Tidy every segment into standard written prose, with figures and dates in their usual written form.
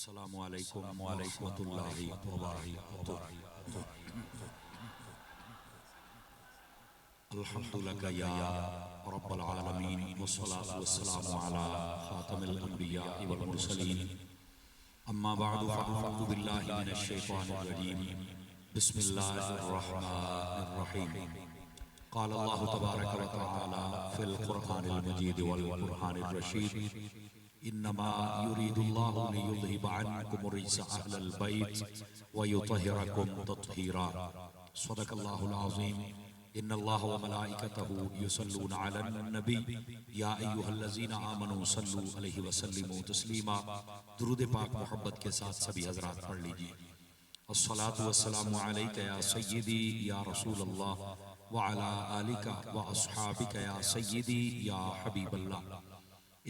अस्सलामु अलैकुम व रहमतुल्लाहि व बरकातुहू। अल्हम्दुलिल्लाह या रब्बल आलमीन वस्सलातु वस्सलामु अला खातमिल अंबिया वल मुरसलीन। अम्मा बअदु फ़अऊज़ु बिल्लाहि मिनश शैतानिर रजीम। बिस्मिल्लाहिर रहमानिर रहीम। क़ाल अल्लाहु तबारक व तआला फ़िल क़ुरआनिल मजीद वल क़ुरआनिर रशीद। इन्नमा युरीदुल्लाहु लियुज़हिबा अन्कुमुर रिज्सा अहलल बैत व युतहिरकुम तत्हीरा। सदक़ल्लाहुल अज़ीम। इन्नल्लाह व मलाइकतहु युसल्लूना अलन नबी या अय्युहल्लज़ीना आमनू सल्लू अलैहि व सल्लिमू तस्लीमा। दुरूद पाक मोहब्बत के साथ सभी हज़रात पढ़ लीजिए। अस्सलातु वस्सलामु अलैका या सय्यदी या रसूलल्लाह व अला आलिका व अस्हाबिका या सय्यदी या हबीबल्लाह।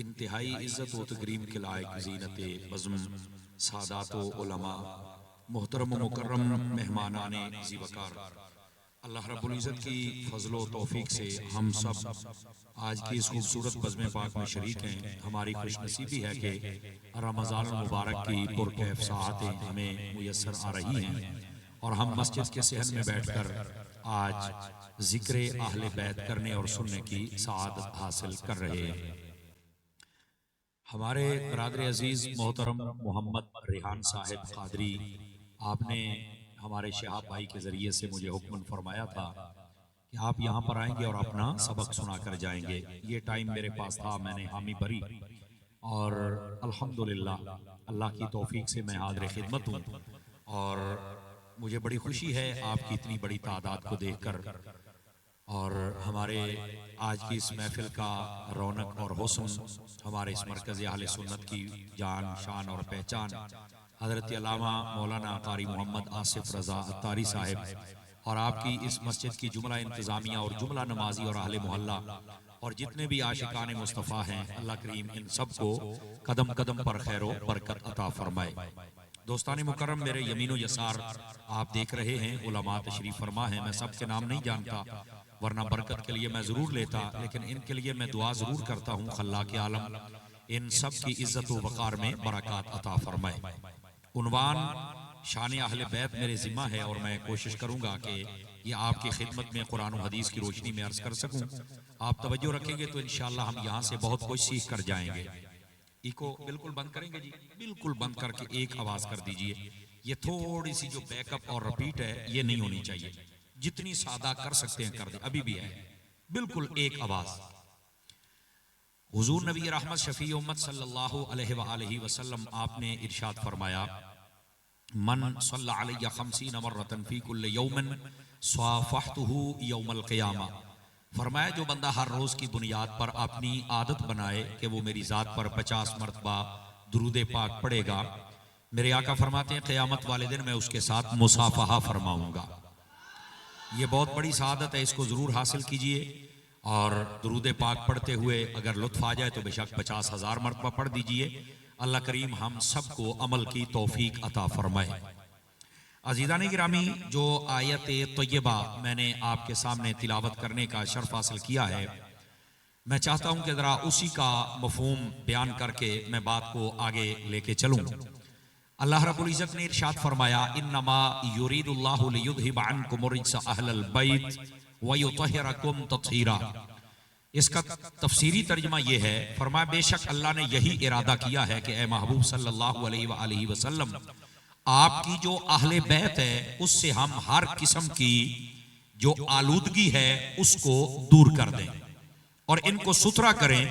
इंतहाई इज्जत व तकरीम के लायक ज़ीनते बज़्म सादात व उलमा, मोहतरम मुकर्रम मेहमानाने ज़ीवकार, अल्लाह रब्बुल इज़्ज़त की फज़ल व तौफीक से हम सब आज की इस खूबसूरत बज़्म पाक में शरीक हैं। हमारी खुशनसीबी है कि रमज़ान मुबारक की पुरकैफ़ साअतें हमें मुयस्सर आ रही हैं और हम मस्जिद के सहन में बैठकर आज ज़िक्र अहले बैत करने और सुनने की सआदत हासिल कर रहे हैं। हमारे बरादर अजीज़ मोहतरम मोहम्मद रेहान साहिब कादरी, आपने हमारे शहाब भाई के ज़रिए से मुझे हुक्म फरमाया था कि आप यहाँ पर आएंगे और अपना सबक सुना कर जाएंगे। ये टाइम मेरे पास था, मैंने हामी भरी और अल्हम्दुलिल्लाह अल्लाह की तौफीक से मैं हाज़िर खिदमत हूँ और मुझे बड़ी खुशी है आपकी इतनी बड़ी तादाद को देखकर। और हमारे आज की इस महफिल का रौनक और हुस्न हमारे इस मरकज़ अहले सुन्नत की जान शान और पहचान हज़रत अल्लामा मौलाना कारी मोहम्मद आसिफ रज़ा अत्तारी साहिब और आपकी इस मस्जिद की जुमला इंतज़ामिया और जुमला नमाजी और अहले मोहल्ला और जितने भी आशिकाने मुस्तफ़ा हैं, अल्लाह करीम इन सब को कदम कदम पर खैर व बरकत अता फरमाए। दोस्तानी मुकर्रम, मेरे यमीनो यसार आप देख रहे हैं उलमा तशरीफ फरमा है। मैं सब के नाम नहीं जानता, वरना बरकत के लिए मैं ज़रूर लेता, लेकिन इनके लिए मैं दुआ ज़रूर करता हूँ खल्लाक़ आलम इन सब की इज़्ज़त व वक़ार में बरक़ात अता फरमाए। उन्वान शान अहले बैत मेरे ज़िम्मा है और मैं कोशिश करूँगा कि ये आपकी खिदमत में कुरान व हदीस की रोशनी में अर्ज़ कर सकूँ। आप तवज्जो रखेंगे तो इंशाअल्लाह हम यहाँ से बहुत कुछ सीख कर जाएंगे। इको बिल्कुल बंद करेंगे जी, बिल्कुल बंद करके एक आवाज़ कर दीजिए। ये थोड़ी सी जो बैकअप और रिपीट है ये नहीं होनी चाहिए, जितनी सादा कर सकते हैं कर दे। अभी भी है, बिल्कुल एक आवाज़। हुजूर नबी रहमत शफी उम्मत सल्लल्लाहु अलैहि वसल्लम आपने इरशाद फरमाया, मन सल्ला अलैया खमसीन मर्रतन फी कुल्लि यौमिन स्वाफहतुहु यौमल क़ियामा। फरमाया जो बंदा हर रोज़ की बुनियाद पर अपनी आदत बनाए कि वो मेरी ज़ात पर 50 मरतबा दुरूद पाक पढ़ेगा, मेरे आका फरमाते हैं क़यामत वाले दिन मैं उसके साथ मुसाफहा फरमाऊँगा। ये बहुत बड़ी सआदत है, इसको ज़रूर हासिल कीजिए और दुरूद पाक पढ़ते हुए अगर लुत्फ़ आ जाए तो बेशक 50,000 मरतबा पढ़ दीजिए। अल्लाह करीम हम सबको अमल की तौफीक अता फरमाए। अज़ीज़ान गिरामी, जो आयत तय्यबा मैंने आपके सामने तिलावत करने का शर्फ हासिल किया है, मैं चाहता हूँ कि ज़रा उसी का मफ़हूम बयान करके मैं बात को आगे लेके चलूँ। अल्लाह रब्बुल इज़्ज़त ने इरशाद फरमाया, इन्नमा युरीदुल्लाहु लियुज़हिबा अन्कुमुर रिज्सा अहलल बैत व युतहिरकुम तत्हीरा। इसका तफसीरी तर्जुमा ये है, फरमाया बेशक अल्लाह ने यही इरादा किया है कि ए महबूब सल्लल्लाहु अलैहि वसल्लम, आपकी जो अहले बैत है उससे हम हर किस्म की जो आलूदगी है उसको दूर कर दें और इनको सुथरा करें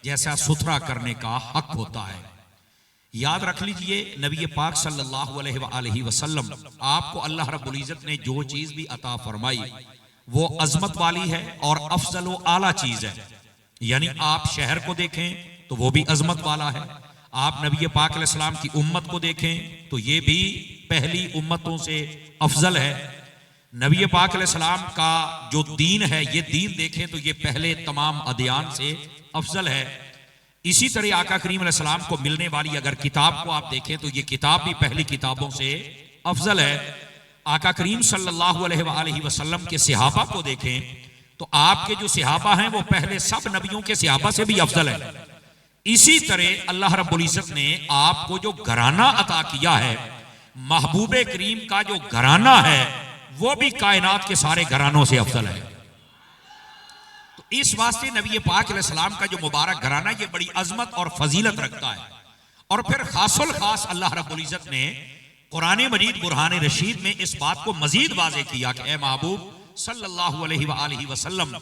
जैसा सुथरा करने का हक होता है। याद रख लीजिए, नबी पाक सल्लल्लाहु अलैहि वसल्लम आपको अल्लाह रब्बुल इज़्ज़त ने जो चीज़ भी अता फरमाई वो अजमत वाली है और अफजल व आला चीज़ है। यानी आप शहर को देखें तो वो भी अजमत वाला है, आप नबी पाक अलैहिस्सलाम की उम्मत को देखें तो ये भी पहली उम्मतों से अफजल है। नबी पाक अलैहिस्सलाम का जो दीन है, ये दीन देखें तो ये पहले तमाम अदियान से अफजल है। इसी तरह आका करीम अलैहिस्सलाम को मिलने वाली अगर किताब को आप देखें तो ये किताब भी पहली किताबों से अफजल है। आका करीम सल्लल्लाहु अलैहि वसल्लम के सहाबा को देखें तो आपके जो सहाबा हैं वो पहले सब नबियों के सहाबा से भी अफजल है। इसी तरह अल्लाह रब्बुल इज्जत ने आपको जो घराना अता किया है, महबूबे करीम का जो घराना है वो भी कायनात के सारे घरानों से अफजल है। तो इस वास्ते नबी पाक अलैहिस्सलाम का जो मुबारक घराना ये बड़ी अजमत और फजीलत रखता है। और फिर खासुल खास अल्लाह रब्बुल इज्जत ने कुरान मजीद बुरहान रशीद में इस बात को मजीद वाज़े किया कि ए महबूब सल्लल्लाहु अलैहि वसल्लम,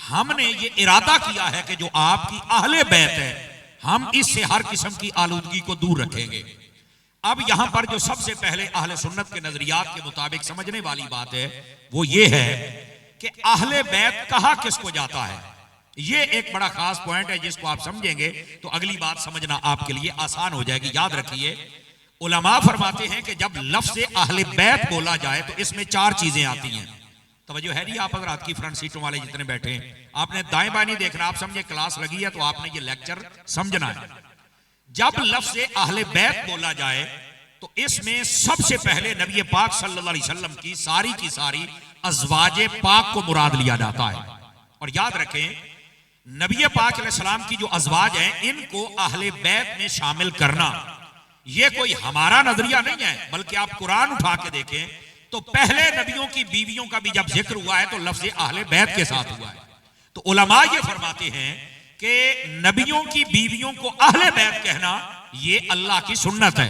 हमने ये इरादा किया है कि जो आपकी अहले बैत है हम इससे हर किस्म की आलूदगी को दूर रखेंगे। अब यहां पर जो सबसे पहले अहले सुन्नत के नजरियात के मुताबिक समझने वाली बात है वो ये है कि अहले बैत कहा किसको जाता है। ये एक बड़ा खास पॉइंट है जिसको आप समझेंगे तो अगली बात समझना आपके लिए आसान हो जाएगी। याद रखिए, उलमा फरमाते हैं कि जब लफ्ज़ अहले बैत बोला जाए तो इसमें चार चीजें आती हैं। तवज्जो है नहीं आप हज़रात की, फ्रंट सीटों वाले जितने बैठे हैं, आपने दाएं बाएं नहीं देखना, आप समझे क्लास लगी है तो आपने ये लेक्चर समझना है। जब लफ्ज़ अहले बैत बोला जाए तो इसमें सबसे पहले नबी पाक सल्लल्लाहु अलैहि वसल्लम की सारी अज़वाजे पाक को मुराद लिया जाता है। और याद रखें, नबी पाक अलैहिस्सलाम की जो अज़वाज हैं इनको अहले बैत में शामिल करना ये कोई हमारा नजरिया नहीं है, बल्कि आप कुरान उठा के देखें तो पहले नबियों की बीवियों का भी जब जिक्र हुआ है तो लफ्ज़ अहले बैत के साथ हुआ है। तो उलमा ये फरमाते हैं कि नबियों की बीवियों को अहले बैत कहना ये अल्लाह की सुन्नत है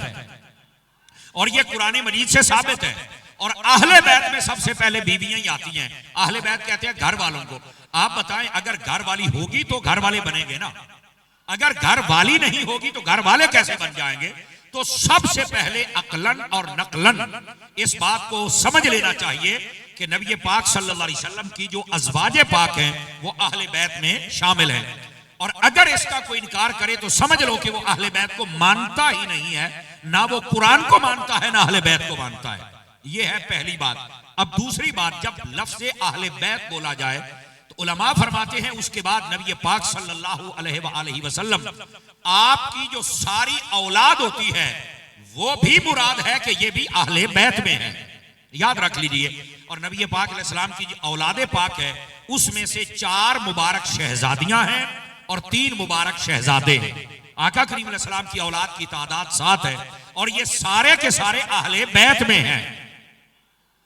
और ये कुरान मजीद से साबित है। और अहले बैत में सबसे पहले बीवियां ही आती हैं। अहले बैत कहते हैं घर वालों को। आप बताएं, अगर घर वाली होगी तो घर वाले बनेंगे ना, अगर घर वाली नहीं होगी तो घर वाले कैसे बन जाएंगे। तो सबसे पहले अकलन और नकलन इस बात को समझ लेना चाहिए कि नबी पाक सल्लल्लाहु अलैहि वसल्लम की जो अज़वाजे पाक हैं वो अहले बैत में शामिल हैं। और अगर इसका कोई इनकार करे तो समझ लो कि वो अहले बैत को मानता ही नहीं है, ना वो कुरान को मानता है ना अहले बैत को मानता है। ये है पहली बात। अब दूसरी बात, जब लफ्ज़ अहले बैत बोला जाए तो उलमा फरमाते हैं उसके बाद नबी पाक सल्लल्लाहु अलैहि वसल्लम आपकी जो सारी औलाद होती है वो भी मुराद है कि ये भी अहले बैत में है। याद रख लीजिए। और नबी पाक अलैहिस्सलाम की जो औलादे पाक है उसमें से 4 मुबारक शहजादियां हैं और 3 मुबारक शहजादे हैं। आका करीम अलैहिस्सलाम की औलाद की तादाद 7 है और ये सारे के सारे अहले बैत में हैं।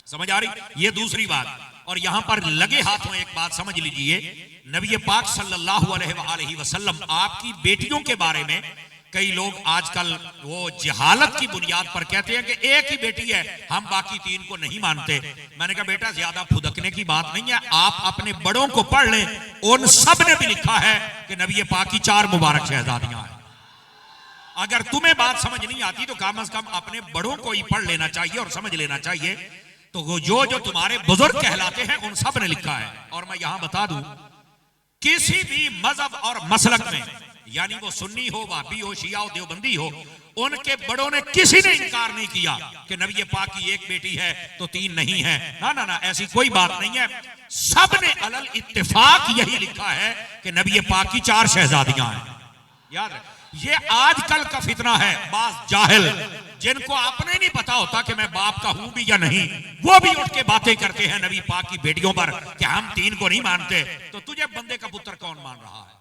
समझ आ रही। ये दूसरी बात। और यहां पर लगे हाथों एक बात समझ लीजिए, नबी पाक सल्लल्लाहु अलैहि वसल्लम आपकी बेटियों के बारे में कई लोग आजकल वो जहालत की बुनियाद पर कहते हैं कि एक ही बेटी है, हम बाकी 3 को नहीं मानते। मैंने कहा बेटा ज्यादा फुदकने की बात नहीं है, आप अपने बड़ों को पढ़ लें, उन सब ने भी लिखा है कि नबी पाक की 4 मुबारक शहजादियां हैं। अगर तुम्हें बात समझ नहीं आती तो कम से कम अपने बड़ों को ही पढ़ लेना चाहिए और समझ लेना चाहिए। तो वो जो तुम्हारे बुजुर्ग कहलाते हैं उन सब ने लिखा है। और मैं यहां बता दूं, किसी भी मजहब और मसलक में, यानी वो सुन्नी हो, वाबी हो, शिया हो, देवबंदी हो, उनके बड़ों ने किसी ने इनकार नहीं किया कि नबी पाक की एक बेटी है तो 3 नहीं है। ना ना ना, ऐसी कोई बात नहीं है। सब ने अलल इत्तेफाक यही लिखा है कि नबी पाक की 4 शहजादियां हैं। याद रख, ये आजकल का फितना है। बात जाहिल जिनको आपने नहीं पता होता कि मैं बाप का हूं भी या नहीं, वो भी उठ के बातें करते हैं नबी पाक की बेटियों पर कि हम 3 को नहीं मानते। तो तुझे बंदे का पुत्र कौन मान रहा है?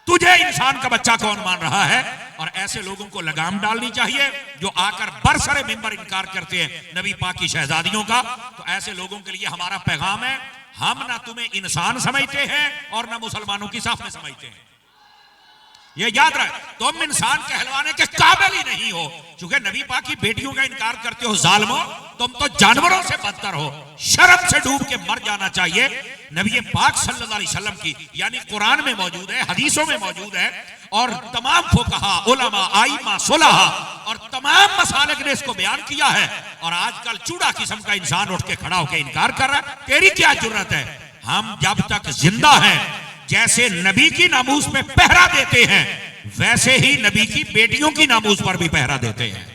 तुझे इंसान का बच्चा कौन मान रहा है? और ऐसे लोगों को लगाम डालनी चाहिए जो आकर बरसरे मिंबर इनकार करते हैं नबी पाक की शहजादियों का। तो ऐसे लोगों के लिए हमारा पैगाम है, हम ना तुम्हें इंसान समझते हैं और ना मुसलमानों की साफ में समझते हैं। ये याद रहे, तुम इंसान कहलवाने के काबिल ही नहीं हो। चूंकि नबी पाक की बेटियों का इनकार करते हो जालिमो, तुम तो जानवरों से बदतर हो। शर्म से डूब के मर जाना चाहिए। नबी पाक सल्लल्लाहु अलैहि वसल्लम की, यानी कुरान में मौजूद है, हदीसों में मौजूद है और तमाम फुकहा, उलमा, आइमा, सुलहा और तमाम मसालिक ने इसको बयान किया है। और आजकल चूड़ा किस्म का इंसान उठ के खड़ा होकर इनकार कर रहा है। तेरी क्या जुर्रत है? हम जब तक जिंदा हैं, जैसे नबी की नामूस में पहरा देते हैं, वैसे ही नबी की बेटियों की नामूस पर भी पहरा देते हैं।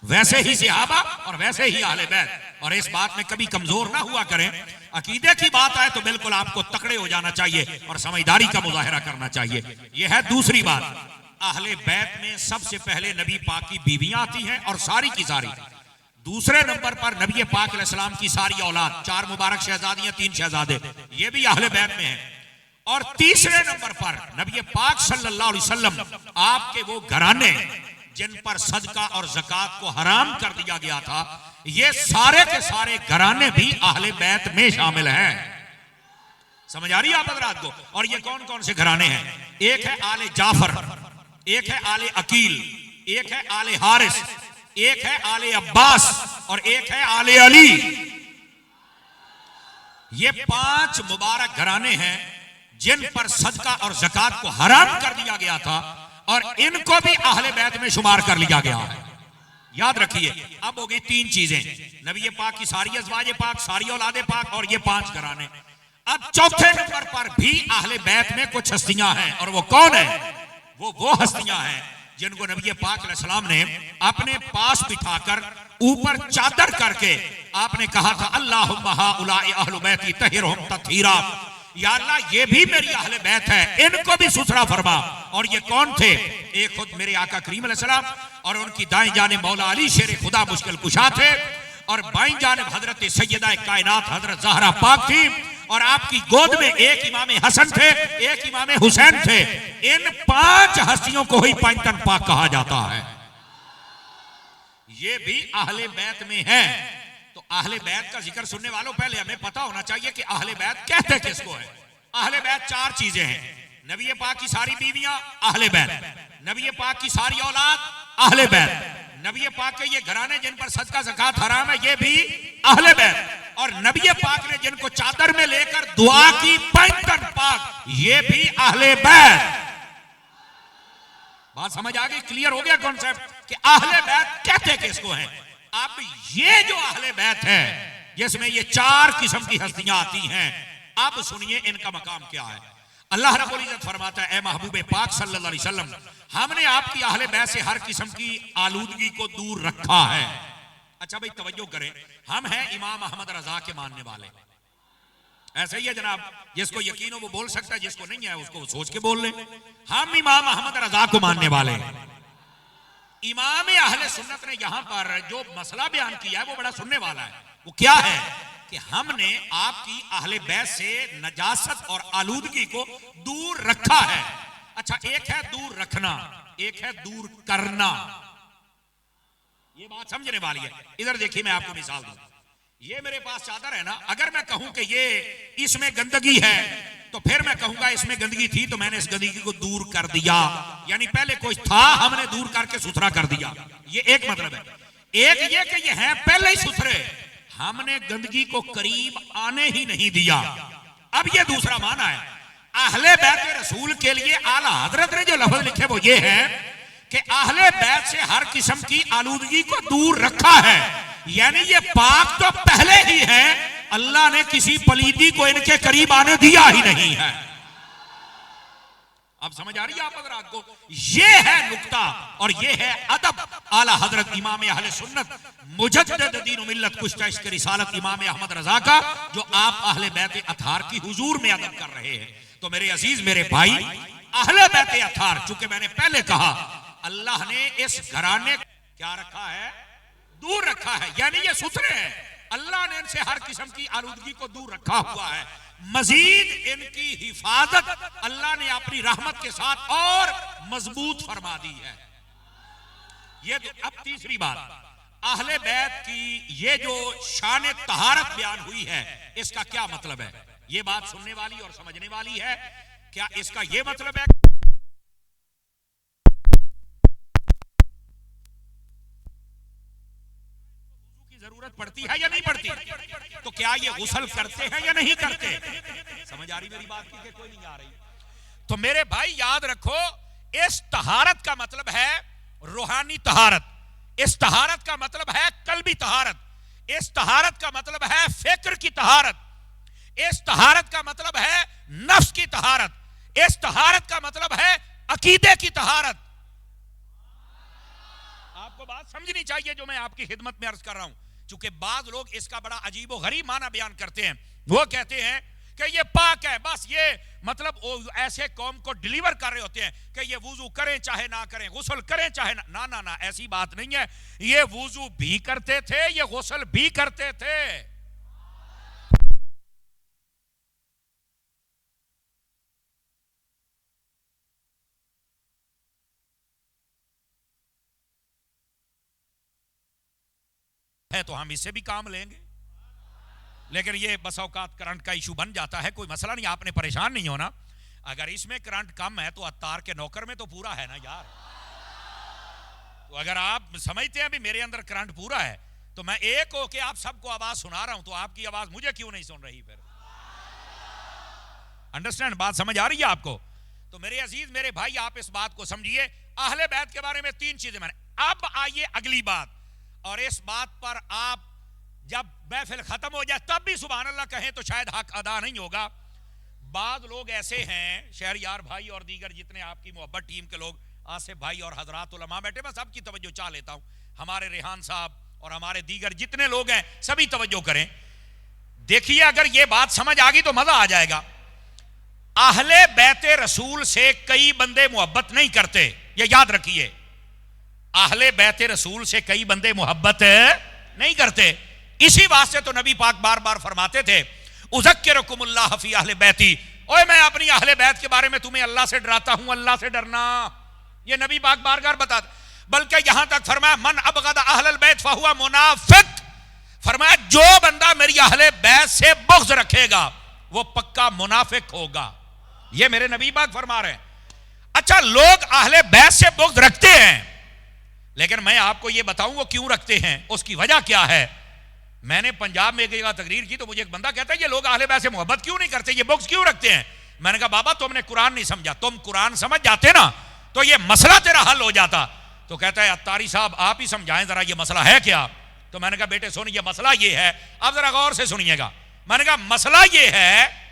वैसे ही सहाबा और वैसे ही अहले बैत। और इस बात में कभी कमजोर ना हुआ करें। अकीदे की बात आए तो बिल्कुल आपको तकड़े हो जाना चाहिए और समझदारी का मुजाहरा करना चाहिए। यह है दूसरी बात। अहले बैत में सबसे पहले नबी पाक की बीवियां आती हैं और सारी की सारी। दूसरे नंबर पर नबी पाक अलैहिस्सलाम की सारी औलाद, 4 मुबारक शहजादियां, 3 शहजादे, ये भी अहले बैत में हैं। और तीसरे नंबर पर नबी पाक सल्लल्लाहु अलैहि वसल्लम आपके वो घराने जिन पर सदका और ज़कात को हराम कर दिया गया था, ये सारे के सारे घराने भी अहले बैत में शामिल हैं। समझ आ रही है आप हज़रात को? और ये कौन कौन से घराने हैं? एक है आले जाफर, एक है आले अकील, एक है आले हारिस, एक है आले अब्बास और एक है आले अली। ये 5 मुबारक घराने हैं जिन पर सदका और ज़कात को हराम कर दिया गया था और इनको भी अहले बैत में शुमार कर लिया गया है। याद रखिए, अब हो गई 3 चीजें, नबी पाक की सारी अज़वाज पाक, सारी औलादे पाक और ये 5 घराने। अब चौथे नंबर पर भी अहले बैत में कुछ हस्तियां हैं, और वो कौन है? वो हस्तियां हैं जिनको नबी पाक अलैहि सलाम ने अपने पास बिठाकर ऊपर चादर करके आपने कहा था, अल्लाहुम्मा हाउलाए अहलु बैती तहिरहुम तत्हीरा, या अल्लाह ये भी मेरी अहले बैत है, इनको भी सुथरा फरमा। और ये कौन थे? एक खुद मेरे आका करीम अलैहिस्सलाम, और उनकी दाएं जानिब मौला अली शेर खुदा मुश्किल कुशा थे, और बाईं जानिब हजरत सैयदा कायनात हजरत ज़हरा पाक थी, और आपकी गोद में एक इमाम हसन थे, एक इमाम हुसैन थे। इन 5 हस्तियों को ही पैंतन पाक कहा जाता है। ये भी अहले बैत में है। तो अहले बैत का जिक्र सुनने वालों, पहले हमें पता होना चाहिए कि अहले बैत कहते किसको है। अहले बैत 4 चीजें हैं। नबी पाक की सारी बीवियां अहले बैत, नबी पाक की सारी औलाद अहले बैत, नबी पाक के ये घराने जिन पर सदका ज़कात हराम है, ये भी अहले बैत, और नबी पाक ने जिनको चादर में लेकर दुआ की पैंतन पाक, ये भी अहले बैत। बात समझ आ गई? क्लियर हो गया कॉन्सेप्ट कि अहले बैत कहते किसको हैं। अब ये जो अहले बैत है जिसमें ये 4 किस्म की हस्तियां आती हैं, अब सुनिए इनका मकाम क्या है। अल्लाह रब्बुल इज्जत फरमाता है, ए महबूब पाक सल्लल्लाहु अलैहि वसल्लम, हमने आपकी अहले बैत से हर किस्म की आलूदगी को दूर रखा है। अच्छा भाई तवज्जो करें, हम हैं इमाम अहमद रजा के मानने वाले। ऐसा ही है जनाब, जिसको यकीन हो वो बोल सकता है, जिसको नहीं है उसको सोच के बोल ले। हम इमाम अहमद रजा को मानने वाले हैं। इमाम अहले सुन्नत ने यहां पर जो मसला बयान किया है वो बड़ा सुनने वाला है। वो क्या है कि हमने आपकी अहले बैत से नजासत और आलूदगी को दूर रखा है। अच्छा, एक है दूर रखना, एक है दूर करना। ये बात समझने वाली है। इधर देखिए, मैं आपको मिसाल दूं। ये मेरे पास चादर है ना, अगर मैं कहूं कि ये इसमें गंदगी है, तो फिर मैं कहूंगा इसमें गंदगी थी तो मैंने इस गंदगी को दूर कर दिया, यानी पहले कुछ था हमने दूर करके सुथरा कर दिया। ये एक मतलब है। एक ये कि ये है पहले ही सुथरे, हमने गंदगी को करीब आने ही नहीं दिया। अब ये दूसरा माना है। अहले बैत रसूल के लिए आला हजरत ने जो लफ्ज लिखे वो ये है कि अहले बैत से हर किस्म की आलूदगी को दूर रखा है, यानी ये पाक तो पहले ही है, अल्लाह ने किसी पलीदी को इनके करीब आने दिया ही नहीं है। अब समझ आ रही है आप हज़रात को? ये है नुक्ता और ये है अदब आला हजरत इमाम अहले सुन्नत मुजद्दिद दीन व मिल्लत कुश्ता इश्क रिसालत इमाम अहमद रजा का, जो आप अहले बैत अथार की हुजूर में अदब कर रहे हैं। तो मेरे अजीज मेरे भाई, अहले बैत अथार, चूंकि मैंने पहले कहा अल्लाह ने इस घराने क्या रखा है? दूर रखा है, यानी ये सुथरे हैं। अल्लाह ने इनसे हर किस्म की आलूदगी को दूर रखा हुआ है। मजीद इनकी हिफाजत अल्लाह ने अपनी रहमत के साथ और मजबूत फरमा दी है। ये तो अब तीसरी बात, अहले बैत की ये जो शान तहारत बयान हुई है, इसका क्या मतलब है? ये बात सुनने वाली और समझने वाली है। क्या इसका ये मतलब है जरूरत पड़ती है या नहीं पड़ती? तो क्या ये गुस्ल करते हैं या नहीं करते? समझ आ रही मेरी बात की? कोई नहीं आ रही? तो मेरे भाई याद रखो, इस तहारत का मतलब है रूहानी तहारत, इस तहारत का मतलब है कल्बी तहारत, इस तहारत का मतलब है फिक्र की तहारत, इस तहारत का मतलब है नफ्स की तहारत, इस तहारत का मतलब है अकीदे की तहारत। आपको बात समझनी चाहिए जो मैं आपकी खिदमत में अर्ज कर रहा हूं। चूंकि बाज लोग इसका बड़ा अजीबो गरीब माना बयान करते हैं। वो कहते हैं कि ये पाक है, बस ये मतलब ऐसे कौम को डिलीवर कर रहे होते हैं कि ये वुजू करें चाहे ना करें, गुस्ल करें चाहे ना ना ना, ऐसी बात नहीं है। ये वुजू भी करते थे, ये गुस्ल भी करते थे। है तो हम इससे भी काम लेंगे। लेकिन ये बस औकात करंट का इशू बन जाता है, कोई मसला नहीं, आपने परेशान नहीं होना। अगर इसमें करंट कम है तो अत्तार के नौकर में तो पूरा है ना यार। तो अगर आप समझते हैं भी मेरे अंदर करंट पूरा है तो मैं एक होके आप सबको आवाज सुना रहा हूं, तो आपकी आवाज मुझे क्यों नहीं सुन रही? फिर अंडरस्टैंड, बात समझ आ रही है आपको? तो मेरे अजीज मेरे भाई, आप इस बात को समझिए। अहले बैत के बारे में 3 चीजें मैंने। अब आइए अगली बात, और इस बात पर आप जब महफिल खत्म हो जाए तब भी सुभान अल्लाह कहें तो शायद हक अदा नहीं होगा। बाद लोग ऐसे हैं, शहरयार भाई और दीगर जितने आपकी मोहब्बत टीम के लोग, आसिफ भाई और हजरात उलमा बैठे, मैं सबकी तवज्जो चाह लेता हूं, हमारे रेहान साहब और हमारे दीगर जितने लोग हैं सभी तवज्जो करें। देखिए, अगर ये बात समझ आ गई तो मजा आ जाएगा। अहले बैते रसूल से कई बंदे मोहब्बत नहीं करते, ये याद रखिए। अहले बैते रसूल से कई बंदे मोहब्बत नहीं करते। इसी वास्ते तो नबी पाक बार बार फरमाते थे, उज़क्किरुकुमुल्लाह फी अहले बैती, ओए मैं अपनी अहले बैत के बारे में तुम्हें अल्लाह से डराता हूं, अल्लाह से डरना। ये नबी पाक बार बार बताते, बल्कि यहां तक फरमाया मन अबगद अहलल बैत फहुवा मुनाफिक, फरमाया जो बंदा मेरी अहले बैत से बुग़्ज़ रखेगा वो पक्का मुनाफिक होगा। ये मेरे नबी पाक फरमा रहे हैं। अच्छा, लोग अहले बैत से बुग़्ज़ रखते हैं, लेकिन मैं आपको यह बताऊं वो क्यों रखते हैं, उसकी वजह क्या है। मैंने पंजाब में एक जगह तकरीर की तो मुझे एक बंदा कहता है ये लोग अहले बैत से मोहब्बत क्यों नहीं करते, ये बुग़्ज़ क्यों रखते हैं। मैंने कहा बाबा तुमने कुरान नहीं समझा, तुम कुरान समझ जाते ना तो ये मसला तेरा हल हो जाता। तो कहता है अत्तारी साहब आप ही समझाएं जरा ये मसला है क्या। तो मैंने कहा बेटे सुन, ये मसला ये है, अब जरा गौर से सुनिएगा। मैंने कहा मसला ये है,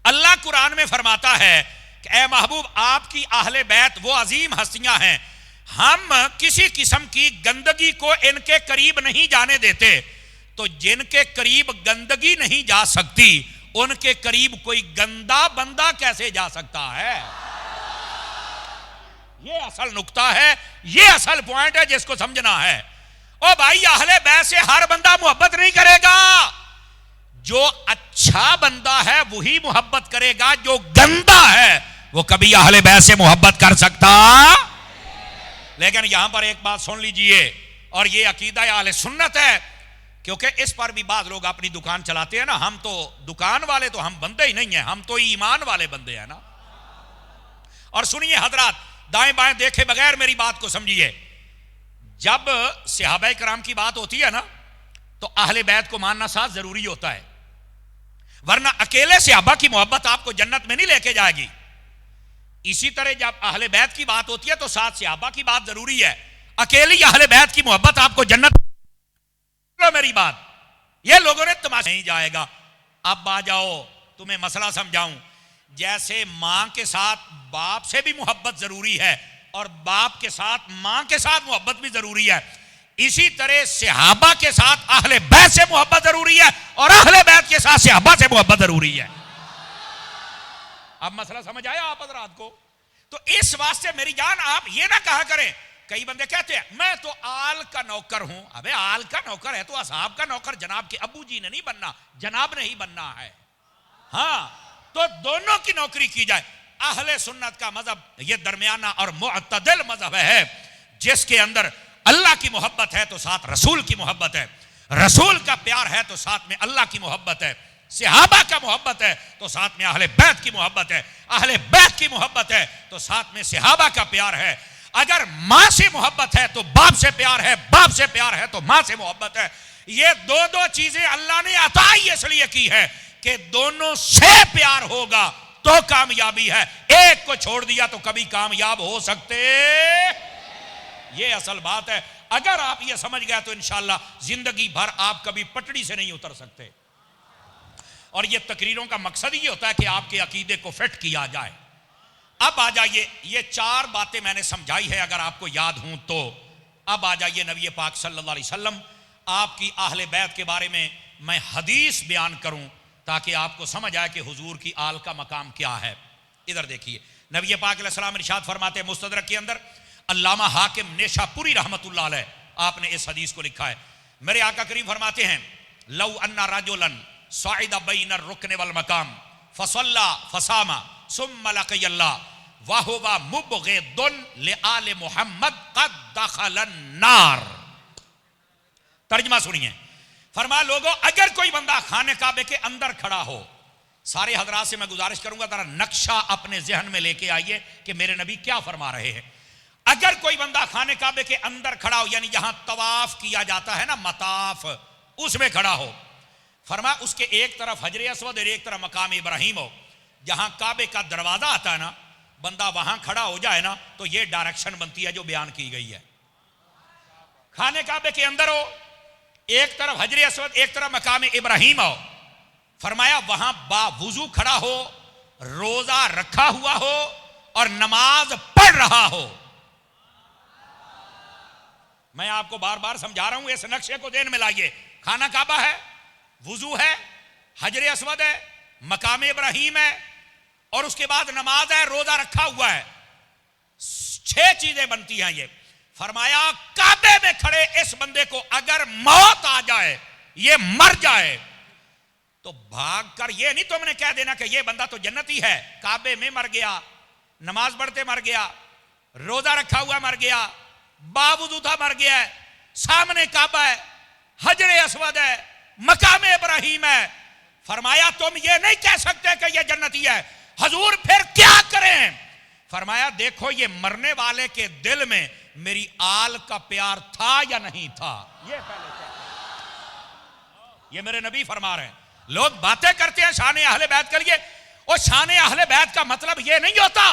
अल्लाह कुरान में फरमाता है कि ए महबूब आपकी अहले बैत वो अजीम हस्तियां हैं, हम किसी किस्म की गंदगी को इनके करीब नहीं जाने देते। तो जिनके करीब गंदगी नहीं जा सकती उनके करीब कोई गंदा बंदा कैसे जा सकता है। ये असल नुक्ता है, ये असल पॉइंट है जिसको समझना है। ओ भाई, अहले बैत से हर बंदा मोहब्बत नहीं करेगा, जो अच्छा बंदा है वही मोहब्बत करेगा, जो गंदा है वो कभी अहले बैत से मोहब्बत कर सकता। लेकिन यहां पर एक बात सुन लीजिए, और ये अकीदा अहले सुन्नत है, क्योंकि इस पर भी बात लोग अपनी दुकान चलाते हैं ना, हम तो दुकान वाले तो हम बंदे ही नहीं हैं, हम तो ईमान वाले बंदे हैं ना। और सुनिए हजरात, दाएं बाएं देखे बगैर मेरी बात को समझिए। जब सहाबा कराम की बात होती है ना तो अहले बैत को मानना साथ जरूरी होता है, वरना अकेले सहाबा की मोहब्बत आपको जन्नत में नहीं लेके जाएगी। इसी तरह जब अहले बैत की बात होती है तो साथ सहाबा की बात जरूरी है, अकेली अहले बैत की मोहब्बत आपको जन्नत। मेरी बात, ये लोगों ने तमाशा नहीं जाएगा। अब आ जाओ तुम्हें मसला समझाऊं। जैसे मां के साथ बाप से भी मोहब्बत जरूरी है और बाप के साथ मां के साथ मोहब्बत भी जरूरी है, इसी तरह सहाबा के साथ अहले बैत से मोहब्बत जरूरी है और अहले बैत के साथ सहाबा से मोहब्बत जरूरी है। अब मसला समझ आया आप हज़रात को? तो इस वास्ते मेरी जान आप ये ना कहा करें, कई बंदे कहते हैं मैं तो आल का नौकर हूं। अबे आल का नौकर है तो असहाब का नौकर जनाब के अबू जी ने नहीं बनना, जनाब ने ही बनना है। हाँ, तो दोनों की नौकरी की जाए। अहले सुन्नत का मजहब ये दरमियाना और मुअतदिल मजहब है, जिसके अंदर अल्लाह की मोहब्बत है तो साथ रसूल की मोहब्बत है, रसूल का प्यार है तो साथ में अल्लाह की मोहब्बत है, सहाबा का मोहब्बत है तो साथ में अहले बैत की मोहब्बत है, अहले बैत की मोहब्बत है तो साथ में सहाबा का प्यार है। अगर मां से मोहब्बत है तो बाप से प्यार है, बाप से प्यार है तो मां से मोहब्बत है। ये दो दो चीजें अल्लाह ने अता ही इसलिए की है कि दोनों से प्यार होगा तो कामयाबी है, एक को छोड़ दिया तो कभी कामयाब हो सकते। ये असल बात है। अगर आप ये समझ गए तो इंशाअल्लाह जिंदगी भर आप कभी पटड़ी से नहीं उतर सकते। और ये तकरीरों का मकसद ये होता है कि आपके अकीदे को फिट किया जाए। अब आ जाइए, ये 4 बातें मैंने समझाई है अगर आपको याद हूं तो। अब आ जाइए नबी पाक सल्लल्लाहु अलैहि वसल्लम आपकी अहले बैत के बारे में मैं हदीस बयान करूं ताकि आपको समझ आए कि हुजूर की आल का मकाम क्या है। इधर देखिए, नबी पाक अलैहि सलाम इरशाद फरमाते हैं मुस्तदरक के अंदर, अल्लामा हाकिम नेशापुरी रहमतुल्लाह अलैह आपने इस हदीस को लिखा है। मेरे आका करीम फरमाते हैं, लौ अन्ना रजुलन साइदा बैन रुकन वल मकाम फसल्ला फसामा सुम्मा लक़ियल्लाह व हुवा मुबग़िदुन लिआल मुहम्मद क़द दख़लन नार। तर्जमा सुनिए, फरमा लोगों अगर कोई बंदा खाने काबे के अंदर खड़ा हो, सारे हजरात से मैं गुजारिश करूंगा जरा नक्शा अपने जहन में लेके आइए कि मेरे नबी क्या फरमा रहे हैं। अगर कोई बंदा खाने काबे के अंदर खड़ा हो, यानी जहां तवाफ किया जाता है ना, मताफ, उसमें खड़ा हो, फरमा उसके एक तरफ हजर अस्वद और एक तरफ मकाम इब्राहिम हो, जहां काबे का दरवाजा आता है ना, बंदा वहां खड़ा हो जाए ना, तो ये डायरेक्शन बनती है जो बयान की गई है। खाने काबे के अंदर हो, एक तरफ हजर अस्वद एक तरफ मकाम इब्राहिम हो, फरमाया वहां बावुजू खड़ा हो, रोजा रखा हुआ हो और नमाज पढ़ रहा हो। मैं आपको बार बार समझा रहा हूं, इस नक्शे को ध्यान में लाइए। खाना काबा है, वुजू है, हजर अस्वद है, मकाम इब्राहिम है और उसके बाद नमाज है, रोजा रखा हुआ है। 6 चीजें बनती हैं ये। फरमाया काबे में खड़े इस बंदे को अगर मौत आ जाए, ये मर जाए, तो भाग कर ये नहीं तुमने कह देना कि ये बंदा तो जन्नती है। काबे में मर गया, नमाज पढ़ते मर गया, रोजा रखा हुआ मर गया, बावजूद था मर गया है, सामने काबा है, हजर अस्वद है, मकाम इब्राहिम है। फरमाया तुम ये नहीं कह सकते कि ये जन्नती है। हजूर फिर क्या करें? फरमाया देखो ये मरने वाले के दिल में मेरी आल का प्यार था या नहीं था, ये पहले क्या। ये मेरे नबी फरमा रहे हैं। लोग बातें करते हैं शान अहले बैत के लिए, और शान अहले बैत का मतलब ये नहीं होता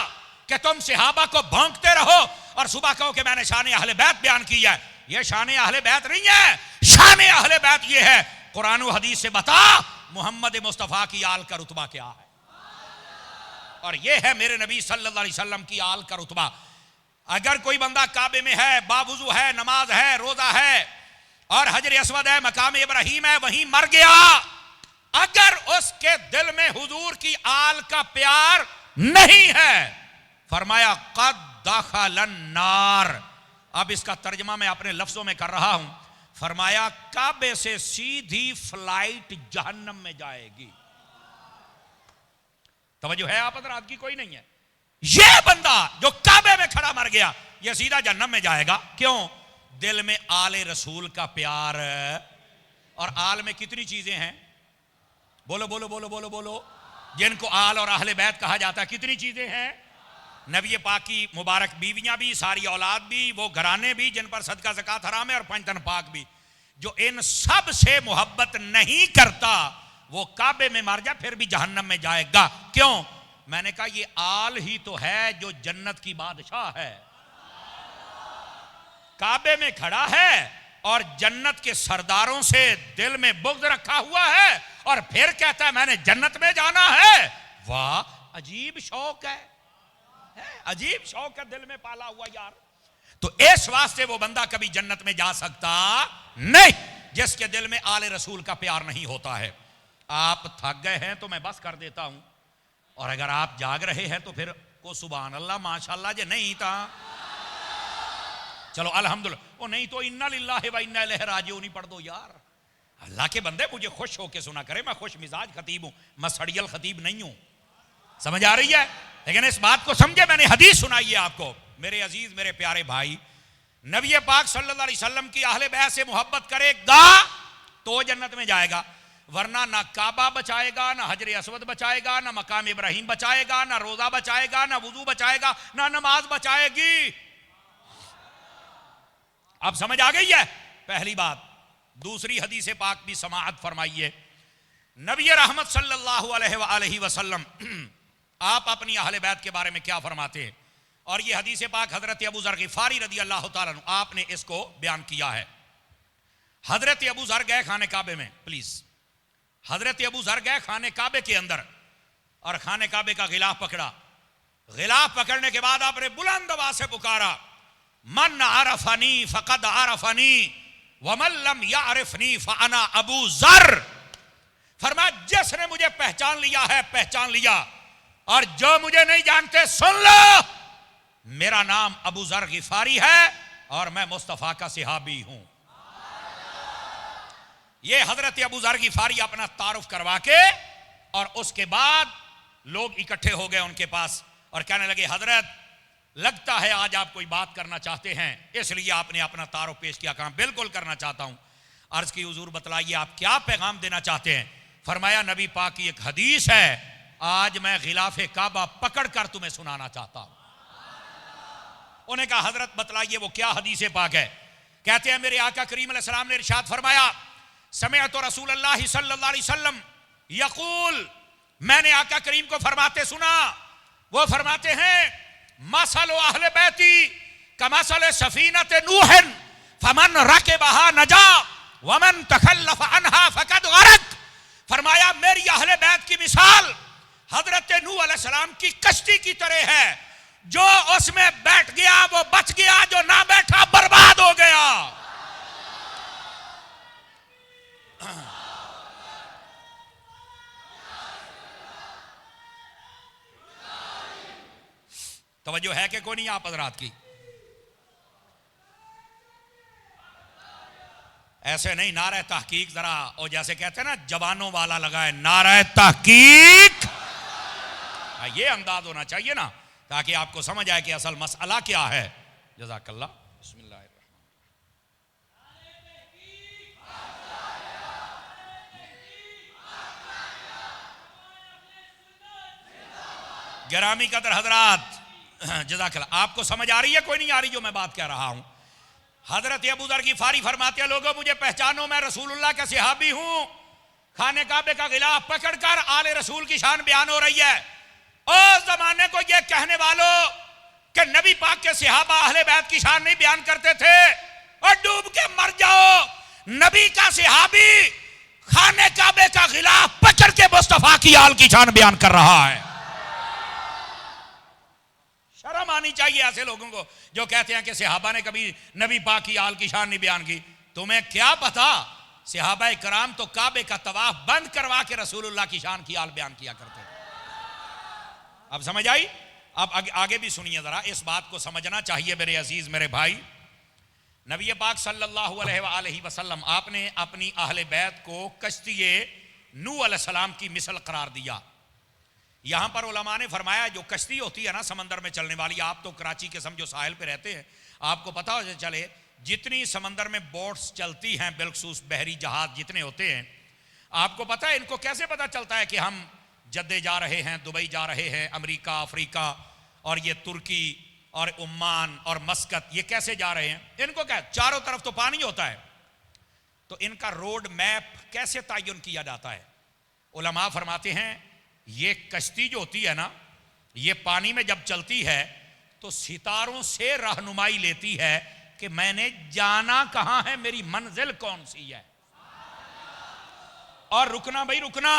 कि तुम सहाबा को भौंकते रहो और सुबह कहो कि मैंने शान अहले बैत बयान की है। ये शान अहले बैत नहीं है। शान अहले बैत ये है, कुरान और हदीस से बता मोहम्मद मुस्तफा की आल का रुतबा क्या है, और ये है मेरे नबी सल्लल्लाहु अलैहि वसल्लम की आल का रुतबा। अगर कोई बंदा काबे में है, बावुजू है, नमाज है, रोजा है और हजर अस्वद है, मकाम इब्राहिम है, वहीं मर गया, अगर उसके दिल में हुजूर की आल का प्यार नहीं है, फरमाया कद दखलन नार। अब इसका तर्जमा मैं अपने लफ्जों में कर रहा हूं। फरमाया काबे से सीधी फ्लाइट जहन्नम में जाएगी। तवज्जो है आप हज़रात की? कोई नहीं है। यह बंदा जो काबे में खड़ा मर गया, यह सीधा जहन्नम में जाएगा। क्यों? दिल में आले रसूल का प्यार। और आल में कितनी चीजें हैं? बोलो बोलो बोलो बोलो बोलो। जिनको आल और अहले बैत कहा जाता है, कितनी चीजें हैं? नबी पाक की मुबारक बीवियां भी, सारी औलाद भी, वो घराने भी जिन पर सदका ज़कात हराम है, और पंचतन पाक भी। जो इन सब से मोहब्बत नहीं करता वो काबे में मर जाए फिर भी जहन्नम में जाएगा। क्यों? मैंने कहा ये आल ही तो है जो जन्नत की बादशाह है। काबे में खड़ा है और जन्नत के सरदारों से दिल में बुग़्ज़ रखा हुआ है और फिर कहता है मैंने जन्नत में जाना है। वाह, अजीब शौक है, अजीब शौक है दिल में पाला हुआ यार। तो इस वास्ते वो बंदा कभी जन्नत में जा सकता नहीं जिसके दिल में आले रसूल का प्यार नहीं होता है। आप थक गए हैं तो मैं बस कर देता हूं, और अगर आप जाग रहे हैं तो फिर को सुभान अल्लाह माशाअल्लाह जे नहीं था, चलो अल्हम्दुलिल्लाह। वो नहीं तो इन्ना लिल्लाहि व इन्ना इलैहि राजिऊन ही पढ़ दो यार। अल्लाह के बंदे मुझे खुश होके सुना करे, मैं खुश मिजाज खतीब हूं, मैं सड़ियल खतीब नहीं हूं। समझ आ रही है? लेकिन इस बात को समझे, मैंने हदीस सुनाई है आपको। मेरे अजीज मेरे प्यारे भाई, नबी पाक सल्लल्लाहु अलैहि वसल्लम की अहले बैत से मोहब्बत करेगा तो जन्नत में जाएगा, वरना ना काबा बचाएगा, ना हजर अस्वद बचाएगा, ना मकाम इब्राहिम बचाएगा, ना रोजा बचाएगा, ना वुजू बचाएगा, ना नमाज बचाएगी। अब समझ आ गई है पहली बात। दूसरी हदीस पाक भी समाअत फरमाइए। नबी रहमत सल्लल्लाहु अलैहि वसल्लम आप अपनी अहले बैत के बारे में क्या फरमाते हैं, और ये हदीस पाक हजरत अबू ज़र ग़िफ़ारी रदी अल्लाह ताला अन्हु आपने इसको बयान किया है। हजरत अबू ज़र गए खाने काबे में, प्लीज, हजरत अबू ज़र गए खाने काबे के अंदर और खाने काबे का गिलाफ पकड़ा। गिलाफ पकड़ने के बाद आपने बुलंद आवाज से पुकारा, मन आरफनी फ़क़द आरफनी वमन लम यारिफनी फ़अना अबू ज़र। फरमाया जिसने मुझे पहचान लिया है पहचान लिया, और जो मुझे नहीं जानते सुन लो, मेरा नाम अबू ज़र ग़िफ़ारी है और मैं मुस्तफ़ा का सहाबी हूं। ये हजरत अबू ज़र ग़िफ़ारी अपना तारुफ करवा के, और उसके बाद लोग इकट्ठे हो गए उनके पास और कहने लगे हजरत लगता है आज आप कोई बात करना चाहते हैं, इसलिए आपने अपना तारुफ पेश किया। कहा बिल्कुल करना चाहता हूं। अर्ज की हुजूर बतलाइए आप क्या पैगाम देना चाहते हैं। फरमाया नबी पाक की एक हदीस है, आज मैं गिलाफे काबा पकड़ कर तुम्हें सुनाना चाहता हूं। उन्हें कहा हजरत बतलाइए वो क्या हदीस पाक है। कहते हैं मेरे आका करीम अलैहिस्सलाम ने इरशाद फरमाया, समिअतु रसूलुल्लाह सल्लल्लाहु अलैहि वसल्लम यकूल, मैंने आका करीम को फरमाते सुना। वो फरमाते हैं मसल अहले बैती कमसल सफीनत नूहन फमन रकबहा नजा वमन तखल्लफ अनहा फकद गरक। फरमाया मेरी अहले बैत की मिसाल हजरत नूह अलैहिस्सलाम की कश्ती की तरह है, जो उसमें बैठ गया वो बच गया, जो ना बैठा बर्बाद हो गया। तवज्जो है कि कोई नहीं आप हजरात की? ऐसे नहीं, नारे तहकीक जरा, और जैसे कहते हैं ना जवानों वाला लगाए, नारे तहकीक, ये अंदाज होना चाहिए ना, ताकि आपको समझ आए कि असल मसला क्या है। जज़ाकल्लाह। बिस्मिल्लाह। गिरामी कदर हजरात, जज़ाकल्लाह। आपको समझ आ रही है कोई नहीं आ रही जो मैं बात कह रहा हूं? हजरत अबू दर गिफारी फरमाते हैं, लोगों मुझे पहचानो, मैं रसूलुल्लाह का सहाबी हूं। खाने काबे का गिलाफ पकड़कर आले रसूल की शान बयान हो रही है। उस जमाने को यह कहने वालों कि नबी पाक के सहाबा अहले बैत की शान नहीं बयान करते थे, और डूब के मर जाओ। नबी का सहाबी खाने काबे का गिलाफ पकड़ के मुस्तफा की आल की शान बयान कर रहा है। शर्म आनी चाहिए ऐसे लोगों को जो कहते हैं कि सहाबा ने कभी नबी पाक की आल की शान नहीं बयान की। तुम्हें क्या पता, सहाबा कराम तो काबे का तवाफ बंद करवा के रसूलुल्लाह की शान की आल बयान किया करते हैं। अब समझ आई? अब आगे भी सुनिए जरा, इस बात को समझना चाहिए मेरे अजीज मेरे भाई। नबी पाक सल्लल्लाहु अलैहि वसल्लम आपने अपनी अहले बैत को कश्ती नूह अलैहिस्सलाम की मिसल करार दिया। यहां पर उलमा ने फरमाया जो कश्ती होती है ना समंदर में चलने वाली, आप तो कराची के समझो साहिल पे रहते हैं, आपको पता हो चले जितनी समंदर में बोट्स चलती हैं, बिलखसूस बहरी जहाज जितने होते हैं, आपको पता है इनको कैसे पता चलता है कि हम जद्दे जा रहे हैं, दुबई जा रहे हैं, अमेरिका, अफ्रीका और ये तुर्की और ओमान और मस्कत, ये कैसे जा रहे हैं? इनको क्या, चारों तरफ तो पानी होता है, तो इनका रोड मैप कैसे तयन किया जाता है? उलमा फरमाते हैं ये कश्ती जो होती है ना, ये पानी में जब चलती है तो सितारों से रहनुमाई लेती है कि मैंने जाना कहां है, मेरी मंजिल कौन सी है। और रुकना भाई रुकना,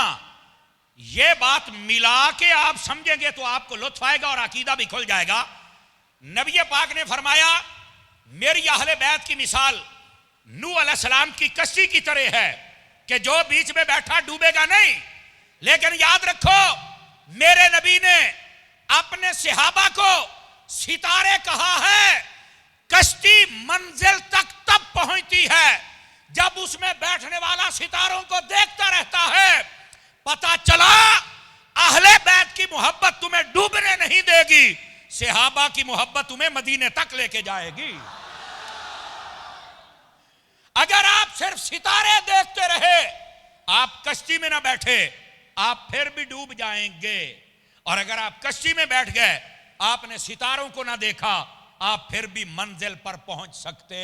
ये बात मिला के आप समझेंगे तो आपको लुत्फ आएगा और अकीदा भी खुल जाएगा। नबी पाक ने फरमाया मेरी अहले बैत की मिसाल नूह अलैहिस्सलाम की कश्ती की तरह है कि जो बीच में बैठा डूबेगा नहीं, लेकिन याद रखो मेरे नबी ने अपने सहाबा को सितारे कहा है। कश्ती मंजिल तक तब पहुंचती है जब उसमें बैठने वाला सितारों को देखता रहता है। पता चला अहले बैत की मोहब्बत तुम्हें डूबने नहीं देगी, सहाबा की मोहब्बत तुम्हें मदीने तक लेके जाएगी। अगर आप सिर्फ सितारे देखते रहे, आप कश्ती में ना बैठे, आप फिर भी डूब जाएंगे। और अगर आप कश्ती में बैठ गए, आपने सितारों को ना देखा, आप फिर भी मंजिल पर पहुंच सकते।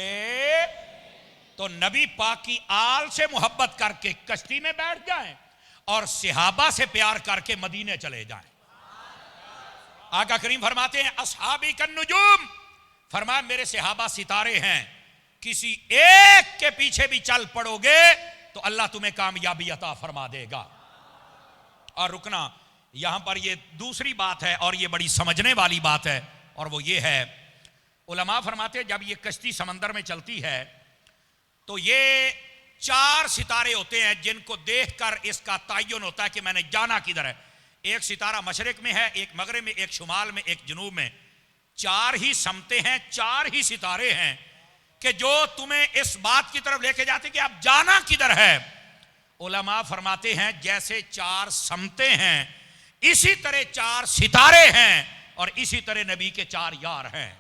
तो नबी पाक की आल से मोहब्बत करके कश्ती में बैठ जाएं और सहाबा से प्यार करके मदीने चले जाएं। आका करीम फरमाते हैं असहाबी कन नुजूम, फरमाया मेरे सहाबा सितारे हैं, किसी एक के पीछे भी चल पड़ोगे तो अल्लाह तुम्हें कामयाबी अता फरमा देगा। और रुकना, यहां पर ये दूसरी बात है और ये बड़ी समझने वाली बात है, और वो ये है उलमा फरमाते हैं जब ये कश्ती समंदर में चलती है तो ये 4 सितारे होते हैं जिनको देखकर इसका तयन होता है कि मैंने जाना किधर है। एक सितारा मशरिक में है, एक मगरिब में, एक शुमाल में, एक जुनूब में। 4 ही समते हैं, 4 ही सितारे हैं कि जो तुम्हें इस बात की तरफ लेके जाते कि आप जाना किधर है। उलमा फरमाते हैं जैसे 4 समते हैं इसी तरह 4 सितारे हैं और इसी तरह नबी के 4 यार हैं।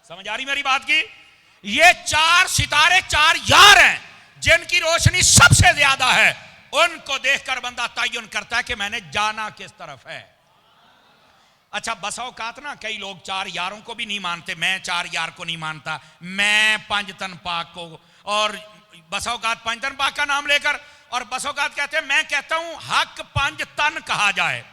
समझ आ रही मेरी बात की? ये चार सितारे, चार यार हैं जिनकी रोशनी सबसे ज्यादा है। उनको देखकर बंदा तयन करता है कि मैंने जाना किस तरफ है। अच्छा, बसा औकात ना कई लोग चार यारों को भी नहीं मानते। मैं चार यार को नहीं मानता, मैं पंजतन पाक को, और बसा औकात पंजतन पाक का नाम लेकर, और बसा औकात कहते हैं, मैं कहता हूं हक पंजतन कहा जाए।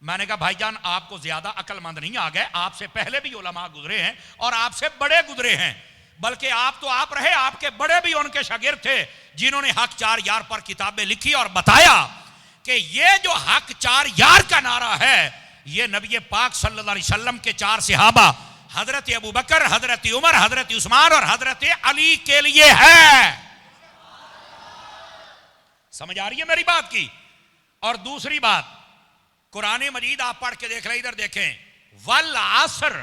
मैंने कहा भाईजान आपको ज्यादा अक्लमंद नहीं आ गए, आपसे पहले भी उलमा गुजरे हैं और आपसे बड़े गुजरे हैं, बल्कि आप तो आप रहे, आपके बड़े भी उनके शागिर्द थे जिन्होंने हक चार यार पर किताबें लिखी और बताया कि ये जो हक चार यार का नारा है, ये नबी पाक सल्लल्लाहु अलैहि वसल्लम के चार सहाबा हजरत अबू बकर, हजरत उमर, हजरत उस्मान और हजरत अली के लिए है। समझ आ रही है मेरी बात की? और दूसरी बात, कुरान मजीद आप पढ़ के देख लें, इधर देखें, वल असर,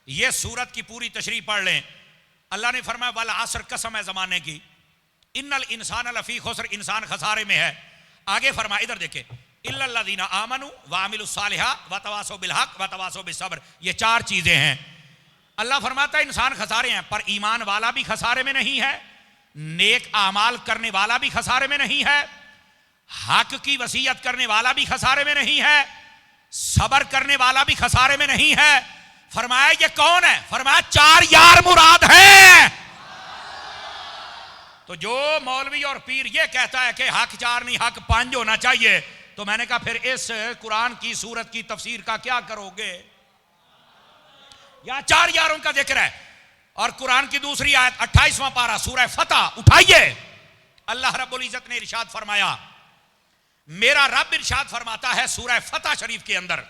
ये सूरत की पूरी तशरीह पढ़ लें। अल्लाह ने फरमाया वल असर, कसम है जमाने की, इन्नल इंसान लफी खुसर, इंसान खसारे में है। आगे फरमाया, इधर देखें, इल्लल्लज़ीना आमनू व अमिलुस सालिहात व तवासौ बिल हक व तवासौ बिस सब्र, ये चार चीजें हैं। अल्लाह फरमाता है इंसान खसारे हैं, पर ईमान वाला भी खसारे में नहीं है, नेक आमाल करने वाला भी खसारे में नहीं है, हक की वसीयत करने वाला भी खसारे में नहीं है, सब्र करने वाला भी खसारे में नहीं है। फरमाया ये कौन है? फरमाया चार यार मुराद है। तो जो मौलवी और पीर ये कहता है कि हक चार नहीं हक पांच होना चाहिए, तो मैंने कहा फिर इस कुरान की सूरत की तफसीर का क्या करोगे? यहां चार यारों का जिक्र है। और कुरान की दूसरी आयत 28वां पारा सूरह फतह उठाइए, अल्लाह रब्बुल इज्जत ने इरशाद फरमाया, मेरा रब इरशाद फरमाता है सूरह फतह शरीफ के अंदर,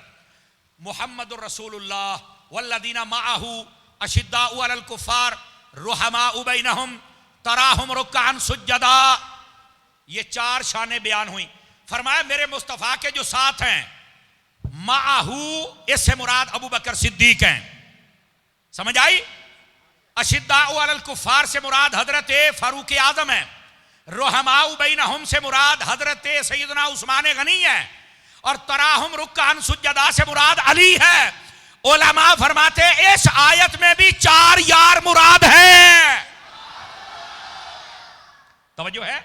मुहम्मदुर रसूलुल्लाह वल्लदीना माअहू अशिद्दाउ अलल कुफ्फार रुहमाउ बैनहुम तराहुम रुक्कान सुज्जदा, ये चार शानें बयान हुई। फरमाया मेरे मुस्तफा के जो साथ हैं, माअहू इससे मुराद अबू बकर सिद्दीक हैं, समझ आई? अशिद्दाउ अलल कुफ्फार से मुराद हजरत फारूक आजम है, रुहमाउ बैनहुम से मुराद हजरत सैयदना उस्मान गनी है, और तराहुम रुक्कान सुज्जदा से मुराद अली है। उलमा फरमाते इस आयत में भी चार यार मुराद है। तवज्जो है?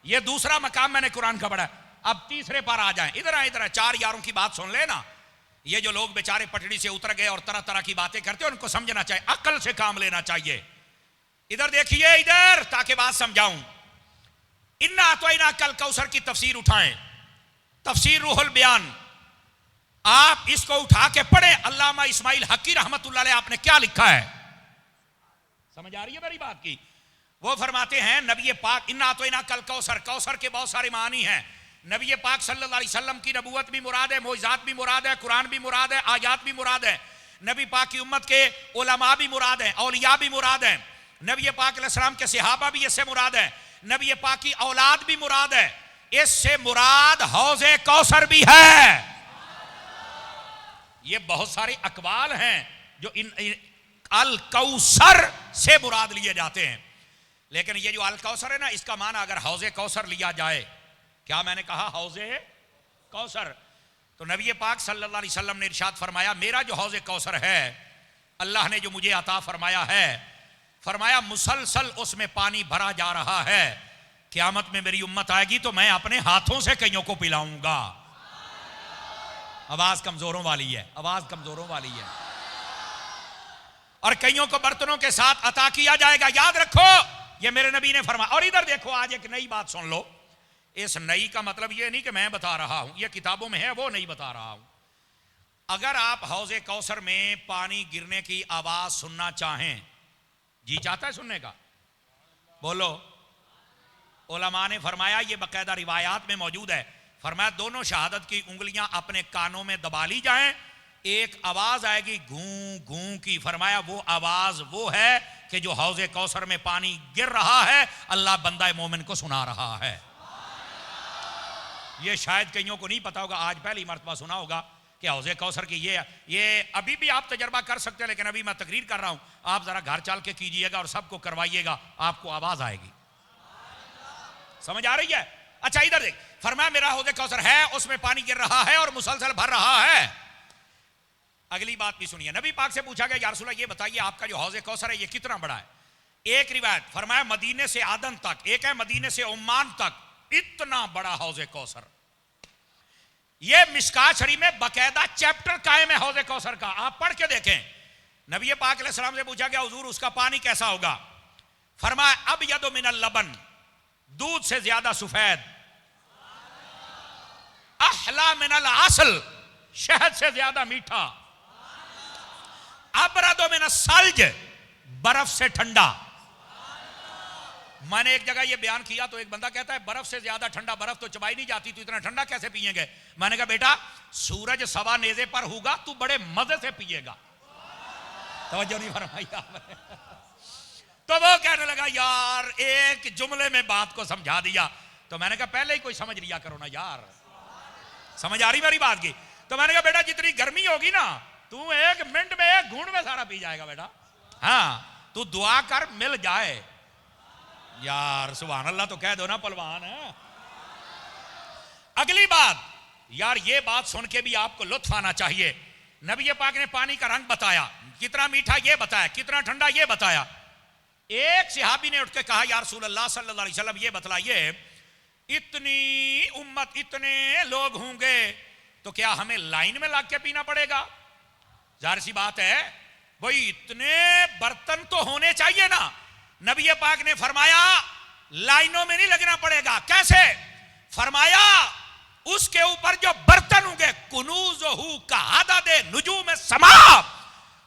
ये दूसरा मकाम मैंने कुरान का पढ़ा। अब तीसरे पर आ जाएं, इधर इधर चार यारों की बात सुन लेना। ये जो लोग बेचारे पटड़ी से उतर गए और तरह तरह की बातें करते हैं, उनको समझना चाहिए, अकल से काम लेना चाहिए। इधर देखिए, इधर, ताकि बात समझाऊं। इन्ना अतौइना कल कौसर की तफसीर उठाएं, तफसीर रूहुल बयान, आप इसको उठा के पढ़ें। अल्लामा इस्माइल हकी रहमतुल्लाह अलैह आपने क्या लिखा है, समझ आ रही है मेरी बात की? वो फरमाते हैं नबी पाक, इन्ना अतौइना कल कौसर, कौसर के बहुत सारे मानी हैं। नबी पाक सल्लल्लाहु अलैहि वसल्लम की नबूवत भी मुराद है, मोइज़ात भी मुराद है, कुरान भी मुराद है, आयात भी मुराद है। नबी पाक की उम्मत के उलमा भी मुराद है, औलिया भी मुराद है। नबी पाक अलैहिस्सलाम के सहाबा भी इससे मुराद है, नबी पाक की औलाद भी मुराद है। इससे मुराद हौज़े कौसर भी है। ये बहुत सारे अकवाल हैं जो इन अल कौसर से मुराद लिए जाते हैं, लेकिन ये जो अल कौसर है ना, इसका माना अगर हौज़े कौसर लिया जाए, क्या मैंने कहा? हौज़े कौसर। तो नबी पाक सल्लल्लाहु अलैहि वसल्लम ने इरशाद फरमाया, मेरा जो हौज़े कौसर है, अल्लाह ने जो मुझे अता फरमाया है, फरमाया मुसलसल उसमें पानी भरा जा रहा है। क़यामत में मेरी उम्मत आएगी तो मैं अपने हाथों से कईयों को पिलाऊंगा। आवाज कमजोरों वाली है, आवाज कमजोरों वाली है। और कईयों को बर्तनों के साथ अता किया जाएगा। याद रखो, ये मेरे नबी ने फरमाया। और इधर देखो, आज एक नई बात सुन लो। इस नई का मतलब ये नहीं कि मैं बता रहा हूं, ये किताबों में है, वो नहीं बता रहा हूं। अगर आप हौज़े कौसर में पानी गिरने की आवाज सुनना चाहें, जी चाहता है सुनने का? बोलो। उलमा ने फरमाया, ये बाकायदा रिवायात में मौजूद है, फरमाया दोनों शहादत की उंगलियां अपने कानों में दबा ली जाएं, एक आवाज आएगी गूं गूं की। फरमाया वो आवाज वो है कि जो हौज़े कौसर में पानी गिर रहा है, अल्लाह बंदा मोमिन को सुना रहा है। ये शायद कईयों को नहीं पता होगा, आज पहली मर्तबा सुना होगा कि हौज़े कौसर की ये अभी भी आप तजर्बा कर सकते हैं, लेकिन अभी मैं तकरीर कर रहा हूं, आप जरा घर चल के कीजिएगा और सबको करवाइएगा, आपको आवाज आएगी। समझ आ रही है? अच्छा इधर देख, फरमाया मेरा हौज़े कौसर है, उसमें पानी गिर रहा है और मुसलसल भर रहा है। अगली बात भी सुनिए। नबी पाक से पूछा गया, या रसूल अल्लाह ये बताइए आपका जो हौज़े कौसर है ये कितना बड़ा है? एक रिवायत फरमाया मदीने से आदन तक, एक है मदीने से ओमान तक, इतना बड़ा हौज़े कौसर। ये मिशकात शरीफ में बकायदा चैप्टर कायम है हौज़े कौसर का, आप पढ़ के देखें। नबी पाक अलैहिस्सलाम से पूछा गया हुजूर उसका पानी कैसा होगा? फरमाया अब यदो मिनल लबन, दूध से ज्यादा सफेद, अहला मिनल असल, शहद से ज्यादा मीठा, अबरदो मिनल सल्ज, बर्फ से ठंडा। मैंने एक जगह ये बयान किया तो एक बंदा कहता है बर्फ से ज्यादा ठंडा, बर्फ तो चबाई नहीं जाती, तो इतना ठंडा कैसे पिएंगे? मैंने कहा बेटा सूरज सवा नेजे पर होगा, तू बड़े मजे से पिएगा। तवज्जो नहीं फरमाई आपने। तो वो कहने लगा यार एक जुमले में बात को समझा दिया। तो मैंने कहा पहले ही कोई समझ लिया करो ना यार, समझ आ रही मेरी बात की? तो मैंने कहा बेटा जितनी गर्मी होगी ना, तू एक मिनट में एक घूंट में सारा पी जाएगा बेटा। हाँ तू दुआ कर मिल जाए यार, सुभान अल्लाह तो कह दो ना पहलवान है। अगली बात यार, ये बात सुन के भी आपको लुत्फ आना चाहिए। नबी पाक ने पानी का रंग बताया, कितना मीठा ये बताया, कितना ठंडा ये बताया। एक सहाबी ने उठ के कहा या रसूल अल्लाह सल्लल्लाहु अलैहि वसल्लम ये बतलाइए इतनी उम्मत, इतने लोग होंगे तो क्या हमें लाइन में लग के पीना पड़ेगा? जाहिर सी बात है भाई इतने बर्तन तो होने चाहिए ना। नबी पाक ने फरमाया लाइनों में नहीं लगना पड़ेगा। कैसे? फरमाया उसके ऊपर जो बर्तन होंगे कुनूज़हू का आदद नुजूम समा,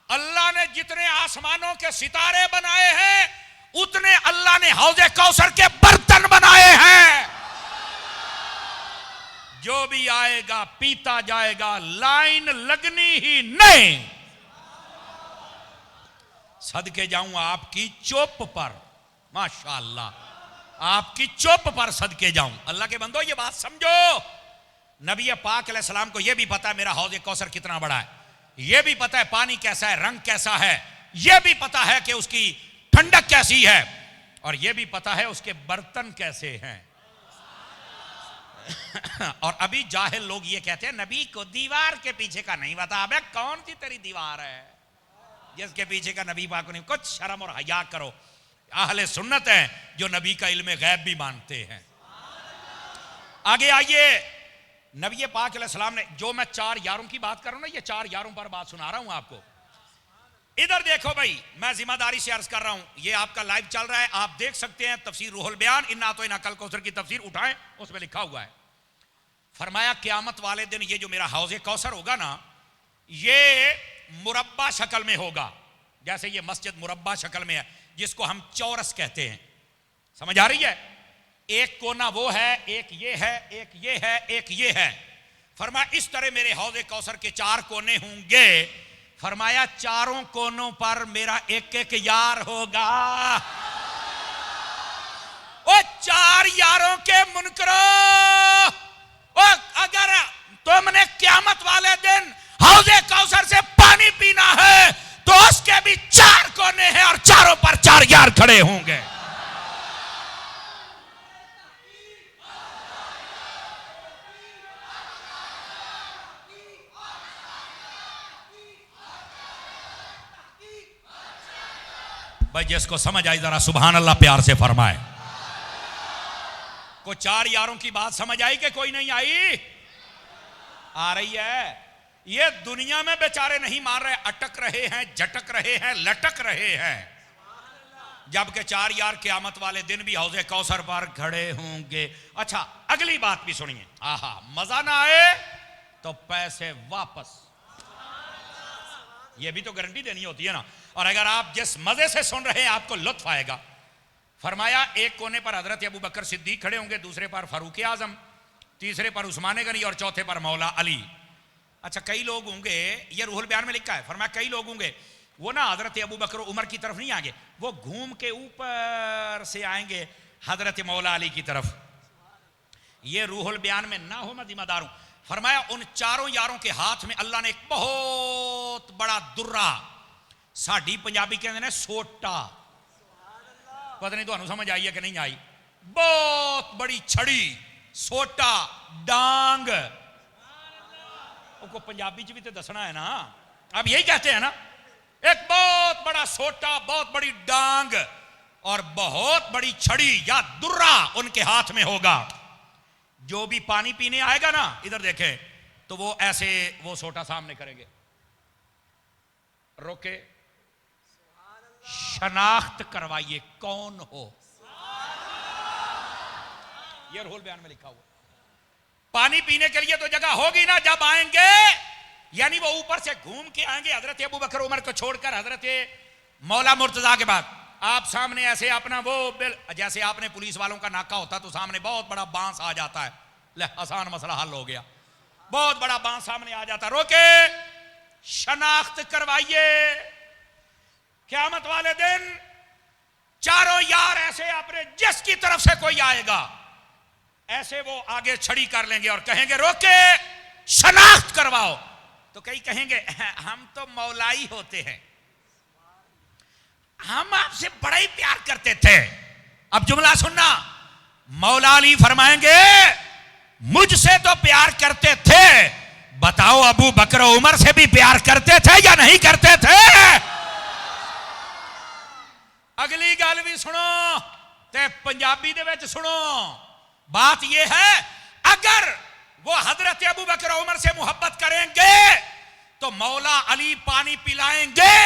अल्लाह ने जितने आसमानों के सितारे बनाए हैं उतने अल्लाह ने हौज़े कौसर के बर्तन बनाए हैं। जो भी आएगा पीता जाएगा, लाइन लगनी ही नहीं। सदके जाऊं आपकी चुप पर, माशाअल्लाह, आपकी चुप पर सदके जाऊं। अल्लाह के बंदो ये बात समझो, नबी पाक अलैहिस्सलाम को यह भी पता है मेरा हौज़े कौसर कितना बड़ा है, यह भी पता है पानी कैसा है, रंग कैसा है, यह भी पता है कि उसकी ठंडक कैसी है, और यह भी पता है उसके बर्तन कैसे हैं। और अभी जाहिल लोग ये कहते हैं नबी को दीवार के पीछे का नहीं पता। अबे कौन सी तेरी दीवार है जिसके पीछे का नबी पाक को नहीं? कुछ शर्म और हया करो। अहले सुन्नत हैं जो नबी का इल्म गैब भी मानते हैं। आगे आइए, नबी पाक अलैहिस्सलाम ने जो मैं 4 यारों की बात कर रहा हूं ना, ये 4 यारों पर बात सुना रहा हूं आपको। इधर देखो भाई, मैं जिम्मेदारी से अर्ज कर रहा हूं, ये आपका लाइव चल रहा है, आप देख सकते हैं। तफसीर रूहुल बयान इन्ना तो इन्ना कल कौसर की तफसीर उठाएं, उसमें लिखा हुआ है। फरमाया क़यामत वाले दिन ये जो मेरा हौज़े कौसर होगा ना, ये मुरब्बा शक्ल में होगा। जैसे ये मस्जिद मुरब्बा शक्ल में है जिसको हम चौरस कहते हैं, समझ आ रही है? एक कोना वो है, एक ये है, एक ये है, एक ये है। फरमाया इस तरह मेरे हौज़े कौसर के 4 कोने होंगे। फरमाया चारों कोनों पर मेरा एक एक यार होगा। ओ 4 यारों के मुनकरो, ओ अगर तुमने क़यामत वाले दिन हौज़े कौसर से पानी पीना है तो उसके भी 4 कोने हैं और चारों पर 4 यार खड़े होंगे। भाई जिसको समझ आई जरा सुभान अल्लाह प्यार से फरमाए। को 4 यारों की बात समझ आई कि कोई नहीं आई? आ रही है। ये दुनिया में बेचारे नहीं मार रहे, अटक रहे हैं, झटक रहे हैं, लटक रहे हैं। जबकि 4 यार क़यामत वाले दिन भी हौज़े कौसर पर खड़े होंगे। अच्छा अगली बात भी सुनिए। आहा, मजा ना आए तो पैसे वापस, ये भी तो गारंटी देनी होती है ना। और अगर आप जिस मजे से सुन रहे हैं आपको लुत्फ आएगा। फरमाया एक कोने पर हजरत अबू बकर सिद्दीक खड़े होंगे, दूसरे पर फारूक आजम, तीसरे पर उस्मान गनी और चौथे पर मौला अली। अच्छा कई लोग होंगे, ये रूहुल बयान में लिखा है, फरमाया कई लोग होंगे वो ना हजरत अबू बकर उमर की तरफ नहीं आएंगे, वो घूम के ऊपर से आएंगे हजरत मौला अली की तरफ। ये रूहुल बयान में ना हो, मैं जिम्मेदार हूं। फरमाया उन 4 यारों के हाथ में अल्लाह ने एक बहुत बड़ा दुर्रा, साड़ी पंजाबी कहते हैं सोटा, पता नहीं तो समझ आई है कि नहीं आई, बहुत बड़ी छड़ी, सोटा, डांग, को पंजाबी च भी तो दसना है ना, अब यही कहते हैं ना। एक बहुत बड़ा सोटा, बहुत बड़ी डांग और बहुत बड़ी छड़ी या दुर्रा उनके हाथ में होगा। जो भी पानी पीने आएगा ना, इधर देखे तो वो ऐसे वो सोटा सामने करेंगे, रोके, शनाख्त करवाइए कौन हो। ये रूल बयान में लिखा हुआ। पानी पीने के लिए तो जगह होगी ना जब आएंगे, यानी वो ऊपर से घूम के आएंगे हजरत अबू बकर उमर को छोड़कर, हजरत मौला मुर्तजा के बाद आप सामने ऐसे अपना वो जैसे आपने पुलिस वालों का नाका होता तो सामने बहुत बड़ा बांस आ जाता है, ले आसान मसला हल हो गया, बहुत बड़ा बांस सामने आ जाता, रोके, शनाख्त करवाइए। क़यामत वाले दिन चारों यार ऐसे अपने जिसकी तरफ से कोई आएगा ऐसे वो आगे छड़ी कर लेंगे और कहेंगे रोके, शनाख्त करवाओ। तो कई कहेंगे हम तो मौलाई होते हैं, हम आपसे बड़ा ही प्यार करते थे। अब जुमला सुनना, मौला अली फरमाएंगे मुझसे तो प्यार करते थे, बताओ अबू बकर उमर से भी प्यार करते थे या नहीं करते थे? अगली गल भी सुनो ते पंजाबी दे विच सुनो। बात यह है, अगर वो हजरत अबू बकर उमर से मोहब्बत करेंगे तो मौला अली पानी पिलाएंगे,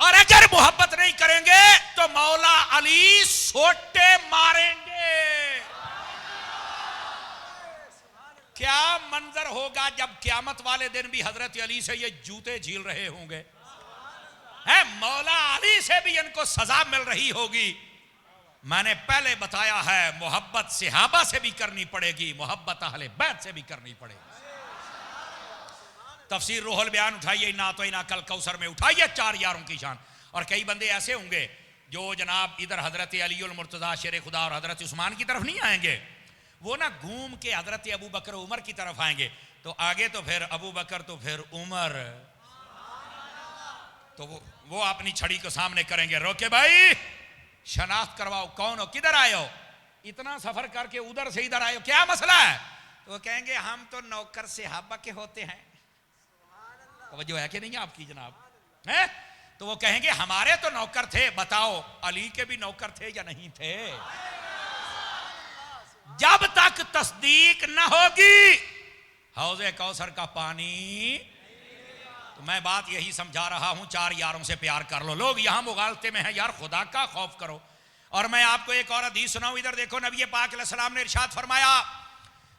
और अगर मोहब्बत नहीं करेंगे तो मौला अली सोटे मारेंगे। क्या मंजर होगा जब क़यामत वाले दिन भी हजरत अली से ये जूते झील रहे होंगे, है मौला अली से भी इनको सजा मिल रही होगी। मैंने पहले बताया है, मोहब्बत सहाबा से भी करनी पड़ेगी, मोहब्बत अहले बैत से भी करनी पड़ेगी। तफसीर रूहुल बयान उठाइए, ना तो इना कल कौसर में उठाइए चार यारों की शान। और कई बंदे ऐसे होंगे जो जनाब इधर हजरत अली उल मुर्तजा शेर खुदा और हजरत उस्मान की तरफ नहीं आएंगे, वो ना घूम के हजरत अबू बकर उमर की तरफ आएंगे। तो आगे तो फिर अबू बकर तो फिर उमर, तो वो अपनी छड़ी को सामने करेंगे, रोके भाई शनाख्त करवाओ कौन हो, किधर आए हो, इतना सफर करके उधर से इधर आए हो, क्या मसला है? तो वो कहेंगे हम तो नौकर सहाबा के होते हैं। जो है कि नहीं आपकी जनाब है? तो वो कहेंगे हमारे तो नौकर थे, बताओ अली के भी नौकर थे या नहीं थे? जब तक तस्दीक न होगी हौज़े कौसर का पानी। तो मैं बात यही समझा रहा हूं, चार यारों से प्यार कर लो। लोग यहां मुगालते में हैं, यार खुदा का खौफ करो। और मैं आपको एक और हदीस सुनाऊं, इधर देखो, नबी पाक अलैहि सलाम ने इरशाद फरमाया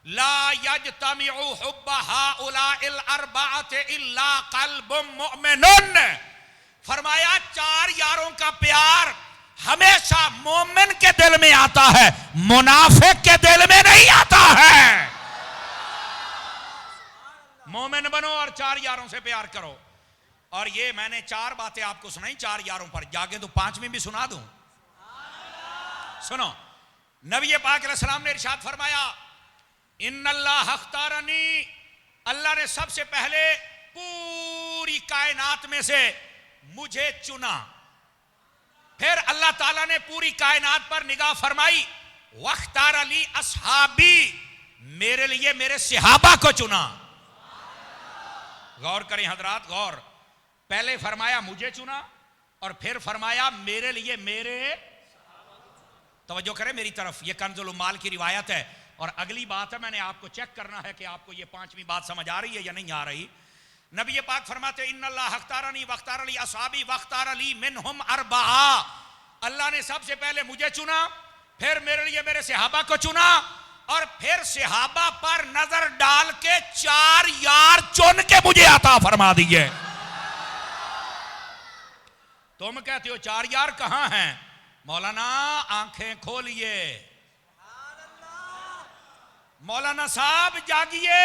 ला यजतमिउ हुब्बा हाउलाइल अर्बाअत इल्ला क़ल्बुम मुमिनुन। फरमाया चार यारों का प्यार हमेशा मोमिन के दिल में आता है, मुनाफिक के दिल में नहीं आता है। मोमिन बनो और चार यारों से प्यार करो। और ये मैंने चार बातें आपको सुनाई चार यारों पर, जागे तो पांचवी भी सुना दूं। सुनो, नबी पाक अलैहि सलाम ने इरशाद फरमाया इन्नल्लाह अख्तारनी, अल्लाह ने सबसे पहले पूरी कायनात में से मुझे चुना। फिर अल्लाह ताला ने पूरी कायनात पर निगाह फरमाई, वख्तार अली असहाबी, मेरे लिए मेरे सहाबा को चुना। गौर करें हजरात, गौर, पहले फरमाया मुझे चुना और फिर फरमाया मेरे लिए मेरे, तवज्जो करें मेरी तरफ, यह कंजुल उम्माल की रिवायत है। और अगली बात है, मैंने आपको चेक करना है कि आपको यह पांचवी बात समझ आ रही है या नहीं आ रही। नबी पाक फरमाते इन्नल्लाह अख्तारनी वख्तार अली असहाबी वख्तार अली मिनहुम अरबआ, अल्लाह ने सबसे पहले मुझे चुना, फिर मेरे लिए मेरे सहाबा को चुना, और फिर सहाबा पर नजर डाल के चार यार चुन के मुझे अता फरमा दिए। तुम कहते हो चार यार कहां हैं? मौलाना आंखें खोलिए, मौलाना साहब जागिए,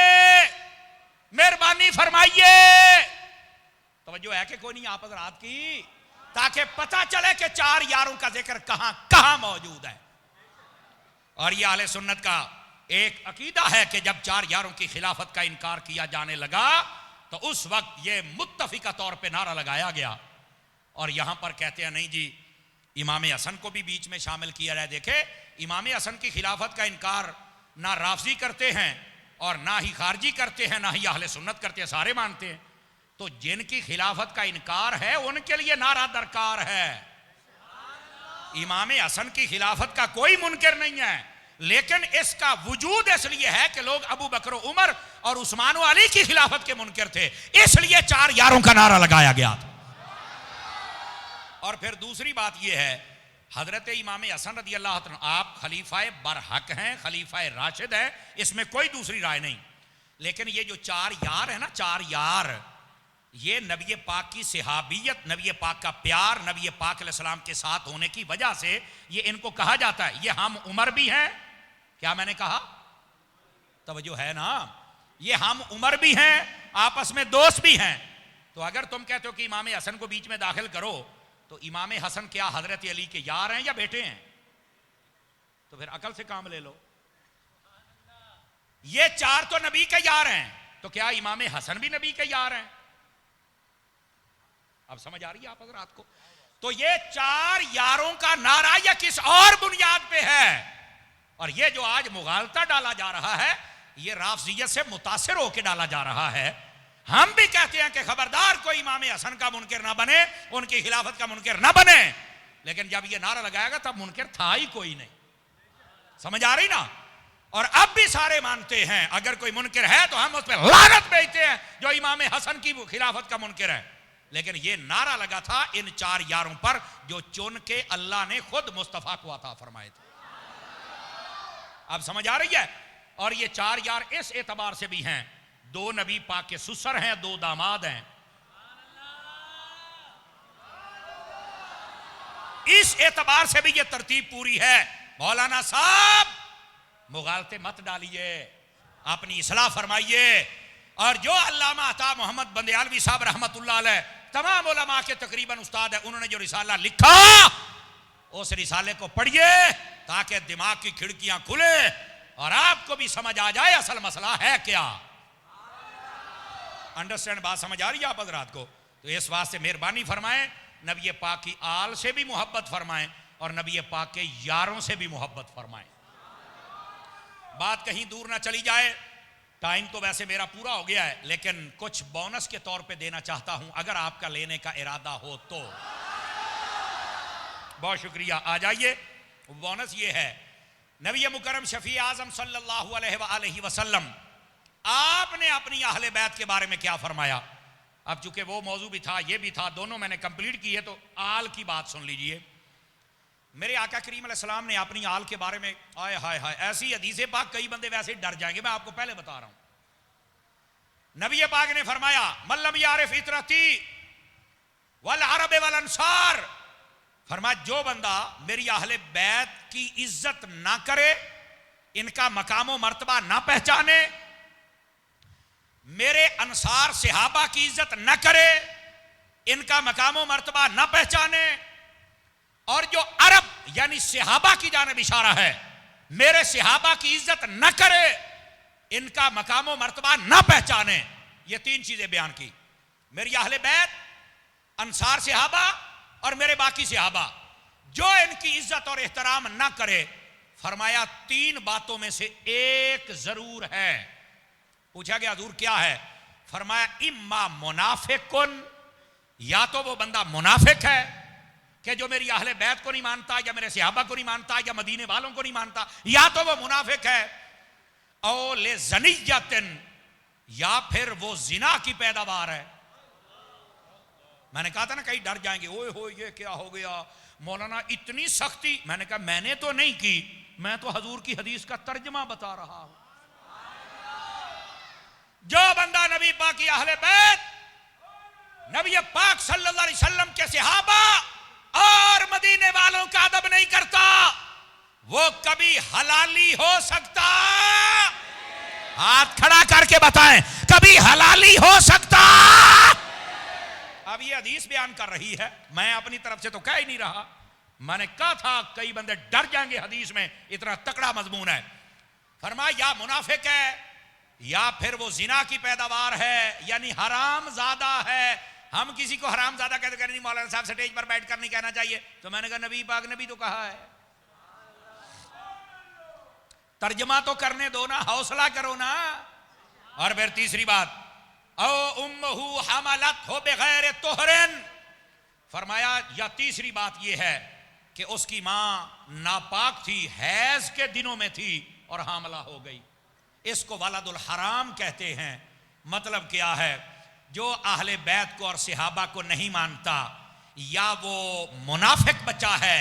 मेहरबानी फरमाइए। तवज्जो है कि कोई नहीं आप हज़रात की, ताकि पता चले कि चार यारों का जिक्र कहां कहां मौजूद है। और ये अहले सुन्नत का एक अकीदा है कि जब चार यारों की खिलाफत का इनकार किया जाने लगा तो उस वक्त ये मुत्तफिका तौर पे नारा लगाया गया। और यहां पर कहते हैं नहीं जी, इमाम हसन को भी बीच में शामिल किया जाए। देखे, इमाम हसन की खिलाफत का इनकार ना राफजी करते हैं और ना ही खारजी करते हैं, ना ही अहले सुन्नत करते हैं, सारे मानते हैं। तो जिनकी खिलाफत का इनकार है उनके लिए नारा दरकार है। इमाम हसन की खिलाफत का कोई मुनकर नहीं है, लेकिन इसका वजूद इसलिए है कि लोग अबू बकर, उमर और उस्मान व अली की खिलाफत के मुनकर थे, इसलिए 4 यारों का नारा लगाया गया था। और फिर दूसरी बात यह है, हजरत इमाम हसन रदी अल्लाह तआला, आप खलीफाए बरहक हैं, खलीफाए राशिद हैं, इसमें कोई दूसरी राय नहीं। लेकिन ये जो 4 यार है ना, 4 यार, ये नबी पाक की सहाबियत, नबी पाक का प्यार, नबी पाक अलैहिस्सलाम के साथ होने की वजह से ये इनको कहा जाता है, ये हम उमर भी हैं। क्या मैंने कहा? तवज्जो है ना? ये हम उमर भी हैं, आपस में दोस्त भी हैं। तो अगर तुम कहते हो कि इमाम हसन को बीच में दाखिल करो, तो इमाम हसन क्या हजरत अली के यार हैं या बेटे हैं? तो फिर अकल से काम ले लो। ये 4 तो नबी के यार हैं, तो क्या इमाम हसन भी नबी के यार हैं? अब समझ आ रही है आप हजरात को? तो ये 4 यारों का नारा या किस और बुनियाद पे है? और ये जो आज मुगालता डाला जा रहा है, ये राफजियत से मुतासिर होकर डाला जा रहा है। हम भी कहते हैं कि खबरदार कोई इमाम हसन का मुनकर ना बने, उनकी खिलाफत का मुनकर ना बने, लेकिन जब ये नारा लगाएगा तब मुनकर था ही कोई नहीं। समझ आ रही ना? और अब भी सारे मानते हैं अगर कोई मुनकर है तो हम उस पर लानत भेजते हैं जो इमाम हसन की खिलाफत का मुनकर है। लेकिन ये नारा लगा था इन 4 यारों पर जो चुन के अल्लाह ने खुद मुस्तफा को अता फरमाए थे। अब समझ आ रही है? और ये 4 यार इस एतबार से भी हैं, 2 नबी पाक के सुसर हैं, 2 दामाद हैं। इस एतबार से भी ये तरतीब पूरी है। मौलाना साहब मुगालते मत डालिए, अपनी इस्लाह फरमाइए। और जो अल्लामा अता मोहम्मद बंदयालवी साहब रहमतुल्लाह अलैह, तमाम उलमा के तकरीबन उस्ताद है, उन्होंने जो रिसाला लिखा उस रिसाले को पढ़िए ताकि दिमाग की खिड़कियां खुले और आपको भी समझ आ जाए असल मसला है क्या। अंडरस्टैंड? बात समझ आ रही है आप हजरात को? तो इस वास्ते मेहरबानी फरमाएं, नबी पाक की आल से भी मोहब्बत फरमाएं और नबी पाक के यारों से भी मोहब्बत फरमाएं। बात कहीं दूर ना चली जाए, टाइम तो वैसे मेरा पूरा हो गया है, लेकिन कुछ बोनस के तौर पे देना चाहता हूं अगर आपका लेने का इरादा हो तो। बहुत शुक्रिया, आ जाइए। बोनस ये है, नबी मुकर्रम शफी आजम सल्लल्लाहु अलैहि वसल्लम आपने अपनी अहले बैत के बारे में क्या फरमाया। अब चूंकि वो मौजू भी था, ये भी था, दोनों मैंने कंप्लीट की है, तो आल की बात सुन लीजिए। मेरे आका करीम अलैहिस्सलाम ने अपनी आल के बारे में, आय हाय हाय, ऐसी हदीसें पाक कई बंदे वैसे डर जाएंगे, मैं आपको पहले बता रहा हूं। नबी पाक ने फरमाया, मल्लम यारिफ इतरती वल अरब वल अंसार, फरमाया जो बंदा मेरी अहले बैत की इज्जत ना करे, इनका मकामो मर्तबा ना पहचाने, मेरे अंसार सहाबा की इज्जत न करे, इनका मकामो मर्तबा न पहचाने, और जो अरब यानी सहाबा की जानिब इशारा है, मेरे सहाबा की इज्जत न करे, इनका मकामो मर्तबा न पहचाने, ये 3 चीजें बयान की। मेरी अहले बैत, अंसार सहाबा और मेरे बाकी सहाबा, जो इनकी इज्जत और एहतराम न करे, फरमाया 3 बातों में से एक जरूर है। पूछा गया हुजूर क्या है? फरमाया इम्मा मुनाफिकुन, या तो वो बंदा मुनाफिक है कि जो मेरी अहले बैत को नहीं मानता, या मेरे सहाबा को नहीं मानता, या मदीने वालों को नहीं मानता, या तो वो मुनाफिक है, औ ले ज़नियतिन, या फिर वो जिना की पैदावार है। मैंने कहा था ना कहीं डर जाएंगे, ओए हो ये क्या हो गया मौलाना, इतनी सख्ती। मैंने कहा मैंने तो नहीं की, मैं तो हजूर की हदीस का तर्जमा बता रहा हूं। जो बंदा नबी पाक की अहले बैत, नबी पाक सल्लल्लाहु अलैहि वसल्लम के सहाबा और मदीने वालों का अदब नहीं करता, वो कभी हलाली हो सकता? हाथ खड़ा करके बताएं, कभी हलाली हो सकता? अब ये हदीस बयान कर रही है, मैं अपनी तरफ से तो कह ही नहीं रहा। मैंने कहा था कई बंदे डर जाएंगे, हदीस में इतना तकड़ा मजमून है। फरमाया या मुनाफिक है, या फिर वो जिना की पैदावार है, यानी हराम ज्यादा है। हम किसी को हराम ज्यादा कहते नहीं, मौलाना साहब स्टेज पर बैठ कर नहीं कहना चाहिए, तो मैंने कहा नबी पाक ने भी तो कहा है। तर्जमा तो करने दो ना, हौसला करो ना। और फिर तीसरी बात, औ उम्महु हमलत हो बगैर तोहरन, फरमाया या तीसरी बात यह है कि उसकी माँ नापाक थी, हैज के दिनों में थी और हामला हो गई। इसको वलदुल हराम कहते हैं। मतलब क्या है, जो अहले बैत को और सहाबा को नहीं मानता, या वो मुनाफिक बच्चा है,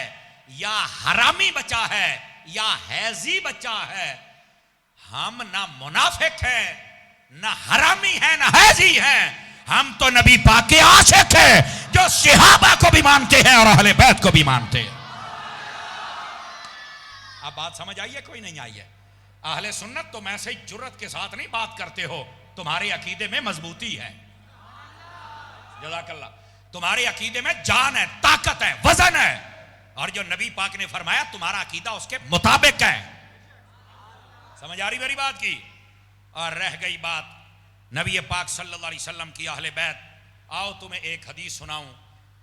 या हरामी बच्चा है, या हैजी बच्चा है। हम ना मुनाफिक हैं, ना हरामी हैं, ना हैजी हैं। हम तो नबी पाक के आशिक हैं, जो सहाबा को भी मानते हैं और अहले बैत को भी मानते हैं। अब बात समझ आई है? कोई नहीं आई है? अहले सुन्नत तो मैं से जुर्रत के साथ नहीं बात करते हो, तुम्हारे अकीदे में मजबूती है। जज़ाकल्लाह। तुम्हारे अकीदे में जान है, ताकत है, वजन है, और जो नबी पाक ने फरमाया तुम्हारा अकीदा उसके मुताबिक है। समझ आ रही मेरी बात की? और रह गई बात नबी पाक सल्लल्लाहु अलैहि वसल्लम की अहले बैत, आओ तुम्हें एक हदीस सुनाऊं।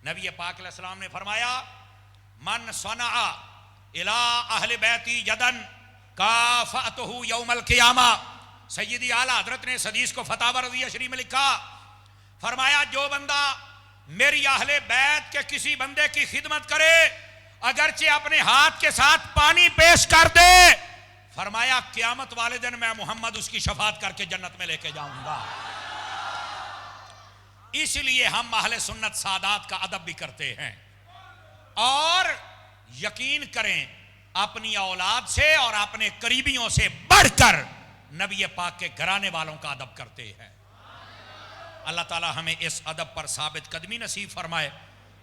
नबी पाक अलैहि सलाम ने फरमाया, मन सना इला अहले बैती यदन काफअतहु यौमल क़ियामा। सय्यदी आला हजरत ने इस हदीस को फतावा रज़िया शरीफ में लिखा। फरमाया, जो बंदा मेरी अहले बैत के किसी बंदे की खिदमत करे, अगरचे अपने हाथ के साथ पानी पेश कर दे, फरमाया क़यामत वाले दिन मैं मोहम्मद उसकी शफात करके जन्नत में लेके जाऊंगा। इसलिए हम अहले सुन्नत सादात का अदब भी करते हैं, और यकीन करें अपनी औलाद से और अपने करीबियों से बढ़कर नबी पाक के घराने वालों का अदब करते हैं। अल्लाह ताला हमें इस अदब पर साबित कदमी नसीब फरमाए,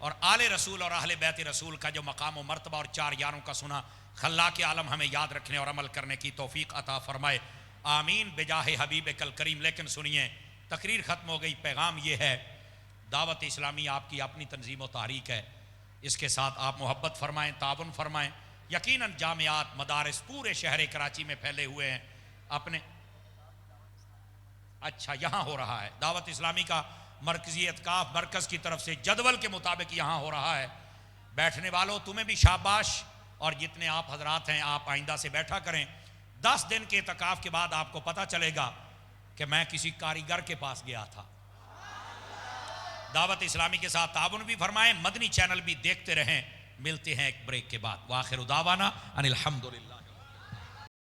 और आले रसूल और अहले बैत रसूल का जो मकाम व मर्तबा और चार यारों का सुना खल्ला के आलम हमें याद रखने और अमल करने की तौफीक अता फरमाए। आमीन बेजाहे हबीब कल करीम। लेकिन सुनिए, तकरीर ख़त्म हो गई। पैगाम ये है, दावत इस्लामी आपकी अपनी तंजीम व तहरीक है, इसके साथ आप मोहब्बत फरमाएँ, ताउन फरमाएँ। यकीनन जामियात मदारिस पूरे शहर कराची में फैले हुए हैं। अपने अच्छा यहाँ हो रहा है दावत इस्लामी का मरकजी एतकाफ मरकज़ की तरफ से जदवल के मुताबिक यहाँ हो रहा है। बैठने वालों तुम्हें भी शाबाश, और जितने आप हजरात हैं आप आइंदा से बैठा करें। 10 दिन के एतकाफ के बाद आपको पता चलेगा कि मैं किसी कारीगर के पास गया था। दावत इस्लामी के साथ ताउन भी फरमाएं, मदनी चैनल भी देखते रहें। मिलते हैं एक ब्रेक के बाद। वाखिर दावाना अनिल हम्दुलिल्लाह।